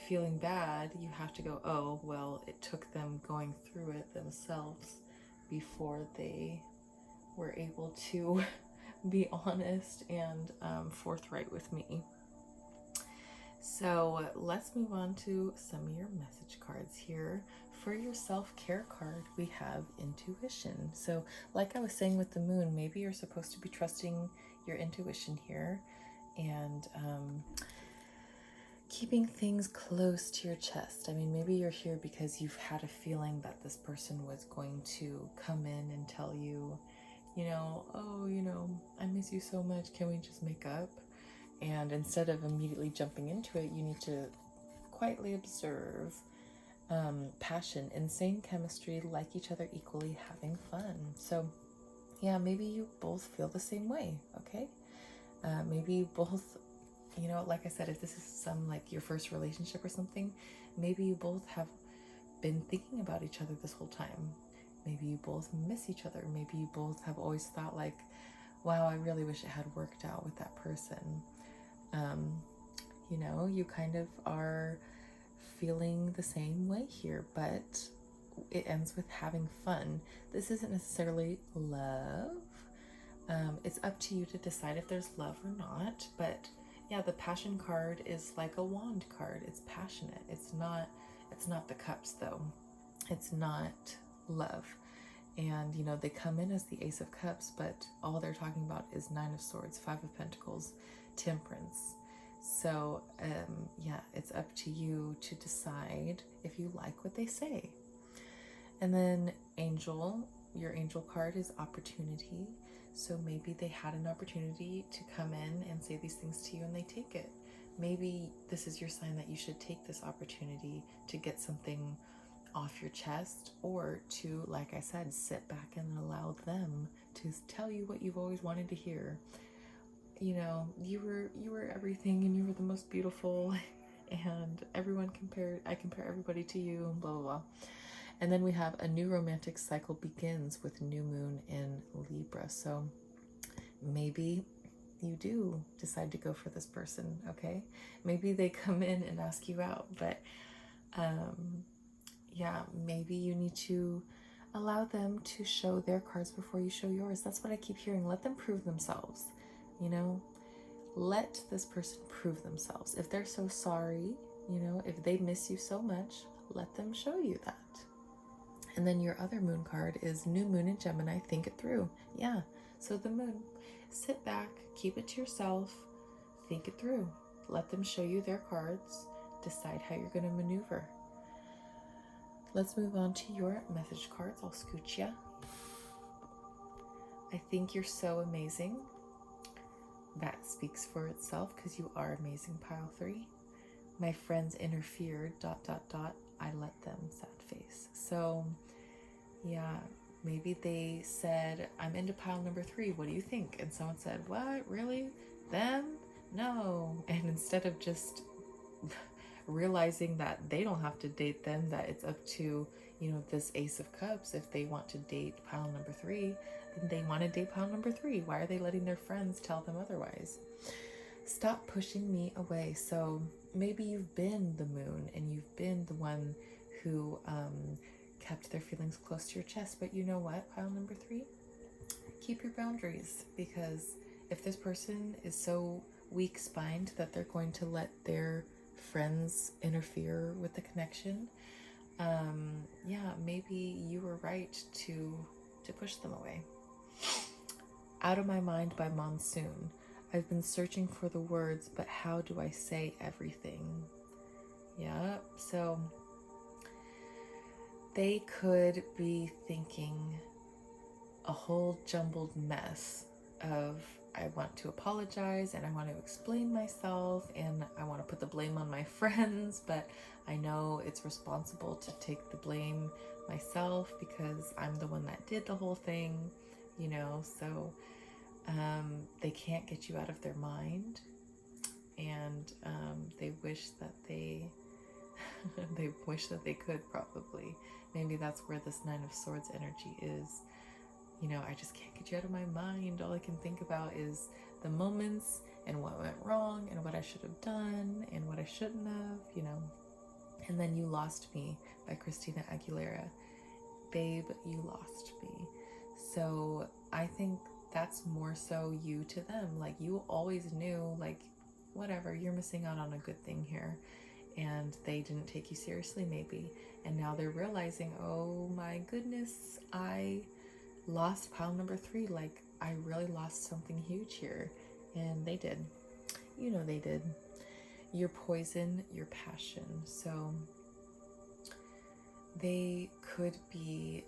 [SPEAKER 1] feeling bad, you have to go, oh, well, it took them going through it themselves before they were able to be honest and forthright with me. So let's move on to some of your message cards here. For your self-care card, we have intuition. So like I was saying with the moon, maybe you're supposed to be trusting your intuition here and keeping things close to your chest. I mean, maybe you're here because you've had a feeling that this person was going to come in and tell you, oh, I miss you so much. Can we just make up? And instead of immediately jumping into it, you need to quietly observe passion, insane chemistry, like each other equally, having fun. So yeah, maybe you both feel the same way, okay? Maybe you both, like I said, if this is some like your first relationship or something, maybe you both have been thinking about each other this whole time. Maybe you both miss each other. Maybe you both have always thought like, wow, I really wish it had worked out with that person. You kind of are feeling the same way here, but it ends with having fun. This isn't necessarily love. It's up to you to decide if there's love or not, but yeah, the passion card is like a wand card. It's passionate. It's not the cups though. It's not love. And they come in as the Ace of Cups, but all they're talking about is Nine of Swords, Five of Pentacles, Temperance. So yeah, it's up to you to decide if you like what they say. And then Angel, your angel card is opportunity. So maybe they had an opportunity to come in and say these things to you and they take it. Maybe this is your sign that you should take this opportunity to get something off your chest, or to, like I said, sit back and allow them to tell you what you've always wanted to hear. You were everything and you were the most beautiful and I compare everybody to you, and blah blah blah. And then we have a new romantic cycle begins with new moon in Libra. So maybe you do decide to go for this person, okay? Maybe they come in and ask you out, but yeah, maybe you need to allow them to show their cards before you show yours. That's what I keep hearing. Let them prove themselves, Let this person prove themselves. If they're so sorry, if they miss you so much, let them show you that. And then your other moon card is new moon in Gemini. Think it through. Yeah, so the moon. Sit back, keep it to yourself, think it through. Let them show you their cards. Decide how you're going to maneuver. Let's move on to your message cards. I'll scooch ya. I think you're so amazing. That speaks for itself because you are amazing, pile 3. My friends interfered, ... I let them, sad face. So yeah, maybe they said, I'm into pile number 3. What do you think? And someone said, what? Really? Them? No. And instead of just realizing that they don't have to date them, that it's up to, this Ace of Cups, if they want to date pile number 3, then they want to date pile number 3. Why are they letting their friends tell them otherwise? Stop pushing me away. So maybe you've been the moon and you've been the one who kept their feelings close to your chest, but you know what, pile number 3? Keep your boundaries, because if this person is so weak-spined that they're going to let their friends interfere with the connection, yeah, maybe you were right to push them away. Out of My Mind by Monsoon. I've been searching for the words, but how do I say everything? Yeah, so they could be thinking a whole jumbled mess of, I want to apologize and I want to explain myself and I want to put the blame on my friends, but I know it's responsible to take the blame myself because I'm the one that did the whole thing, you know. So they can't get you out of their mind, and they wish that they they wish that they could, probably. Maybe that's where this Nine of Swords energy is. You know, I just can't get you out of my mind. All I can think about is the moments and what went wrong and what I should have done and what I shouldn't have, you know. And then You Lost Me by Christina Aguilera. Babe, you lost me. So I think that's more so you to them. Like, you always knew, like, whatever, you're missing out on a good thing here. And they didn't take you seriously, maybe. And now they're realizing, oh my goodness, I lost pile number 3. Like, I really lost something huge here. And they did. You know they did. Your poison, your passion. So they could be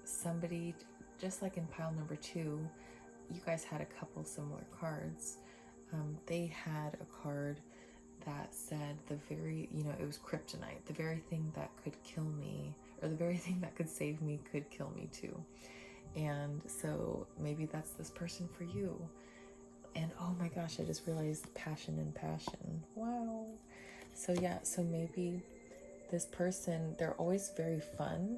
[SPEAKER 1] somebody, just like in pile number 2, you guys had a couple similar cards. They had a card that said the very, you know, it was kryptonite. The very thing that could kill me, or the very thing that could save me, could kill me too. And so maybe that's this person for you. And oh my gosh, I just realized passion and passion. Wow. So yeah, so maybe this person, they're always very fun.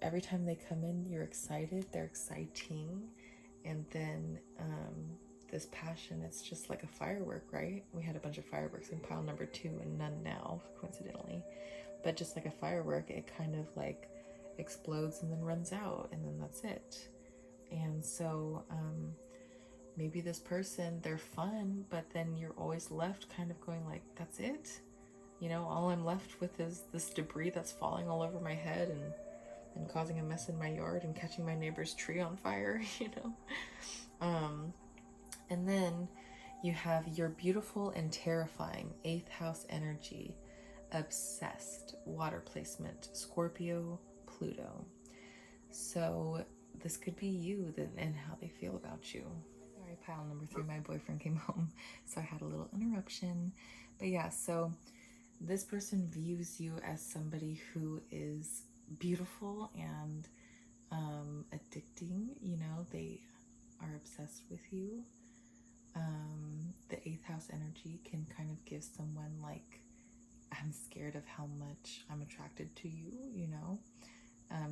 [SPEAKER 1] Every time they come in, you're excited. They're exciting. And then this passion, it's just like a firework, right? We had a bunch of fireworks in pile number 2 and none now, coincidentally. But just like a firework, it kind of like explodes and then runs out, and then that's it. And so maybe this person, they're fun, but then you're always left kind of going like, that's it? You know, all I'm left with is this debris that's falling all over my head and causing a mess in my yard and catching my neighbor's tree on fire, you know? And then you have your beautiful and terrifying 8th house energy, obsessed, water placement, Scorpio, Pluto. So this could be you and how they feel about you. Sorry, pile number 3, my boyfriend came home, so I had a little interruption. But yeah, so this person views you as somebody who is beautiful and addicting, you know, they are obsessed with you. The 8th house energy can kind of give someone like, I'm scared of how much I'm attracted to you, you know.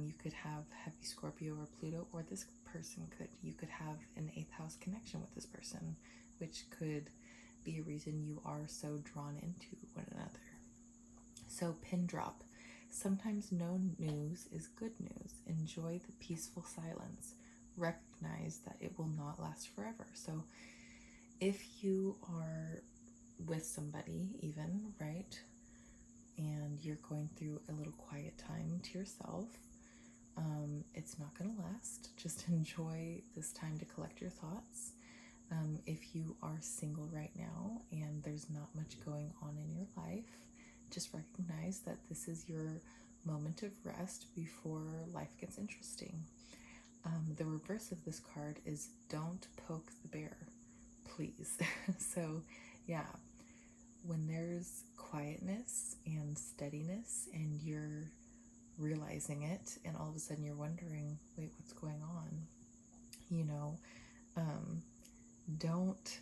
[SPEAKER 1] You could have heavy Scorpio or Pluto, or this person you could have an 8th house connection with this person, which could be a reason you are so drawn into one another. So pin drop. Sometimes no news is good news. Enjoy the peaceful silence. Recognize that it will not last forever. So if you are with somebody even, right, and you're going through a little quiet time to yourself, it's not going to last. Just enjoy this time to collect your thoughts. If you are single right now and there's not much going on in your life, just recognize that this is your moment of rest before life gets interesting. The reverse of this card is don't poke the bear, please. So yeah, when there's quietness and steadiness and you're realizing it and all of a sudden you're wondering, wait, what's going on? You know, don't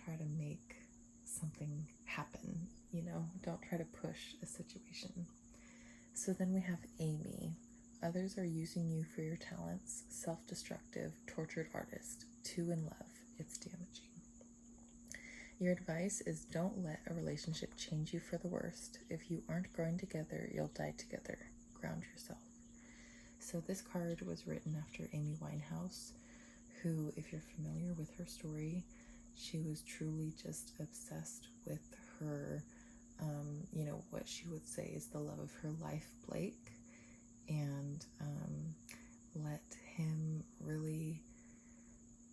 [SPEAKER 1] try to make something happen, you know, don't try to push a situation. So then we have Amy. Others are using you for your talents. Self-destructive, tortured artist. 2 in love. It's damaging. Your advice is don't let a relationship change you for the worst. If you aren't growing together, you'll die together. Ground yourself. So this card was written after Amy Winehouse, who, if you're familiar with her story, she was truly just obsessed with her, you know, what she would say is the love of her life, Blake, and let him really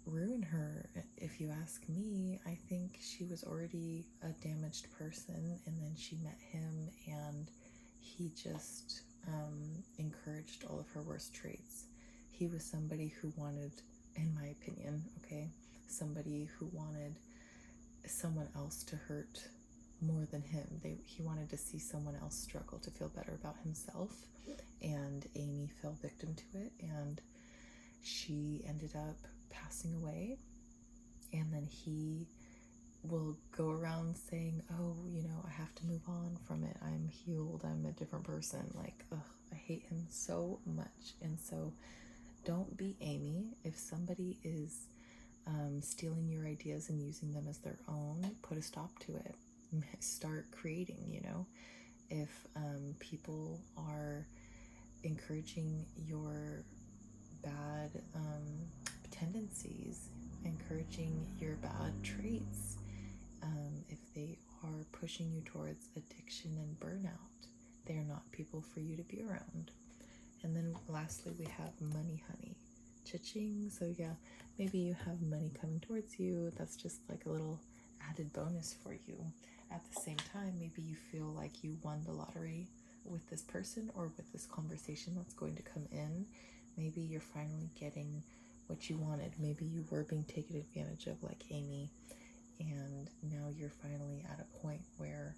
[SPEAKER 1] ruin her, if you ask me, I think she was already a damaged person, and then she met him, and he just encouraged all of her worst traits. He was somebody who wanted, in my opinion, okay, somebody who wanted someone else to hurt more than him. He wanted to see someone else struggle to feel better about himself, and Amy fell victim to it, and she ended up passing away. And then he will go around saying, oh, I have to move on from it. I'm healed. I'm a different person. Like, ugh, I hate him so much. And so don't be Amy. If somebody is stealing your ideas and using them as their own, put a stop to it. Start creating, If people are encouraging your bad tendencies, encouraging your bad traits, if they are pushing you towards addiction and burnout, they are not people for you to be around. And then lastly, we have money, honey. Cha-ching. So yeah, maybe you have money coming towards you. That's just like a little added bonus for you. At the same time, maybe you feel like you won the lottery with this person or with this conversation that's going to come in. Maybe you're finally getting what you wanted. Maybe you were being taken advantage of like Amy, and now you're finally at a point where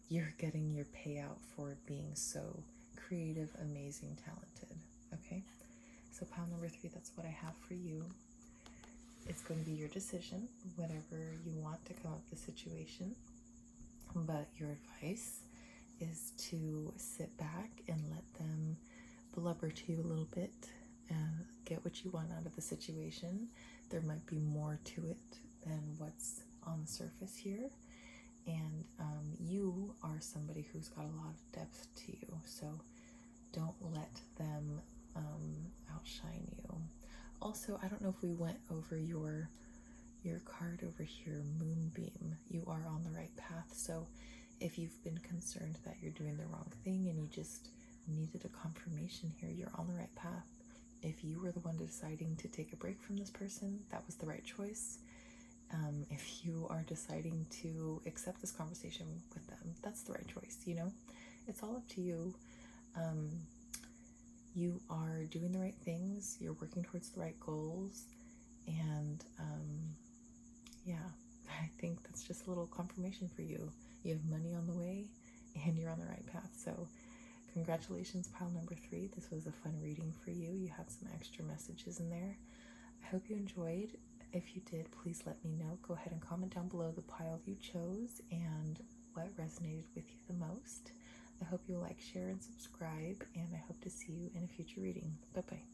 [SPEAKER 1] you're getting your payout for being so creative, amazing, talented. Okay, so pile number 3, that's what I have for you. It's going to be your decision, whatever you want to come up with the situation, but your advice is to sit back and let them blubber to you a little bit and get what you want out of the situation. There might be more to it than what's on the surface here, and you are somebody who's got a lot of depth to you, so don't let them outshine you. Also, I don't know if we went over your card over here, Moonbeam. You are on the right path, so if you've been concerned that you're doing the wrong thing and you just needed a confirmation here, you're on the right path. If you were the one deciding to take a break from this person, that was the right choice. If you are deciding to accept this conversation with them, that's the right choice, It's all up to you. You are doing the right things, you're working towards the right goals, and yeah, I think that's just a little confirmation for you. You have money on the way, and you're on the right path, so congratulations, pile number 3. This was a fun reading for you. You had some extra messages in there. I hope you enjoyed. If you did, please let me know. Go ahead and comment down below the pile you chose and what resonated with you the most. I hope you'll like, share, and subscribe, and I hope to see you in a future reading. Bye-bye.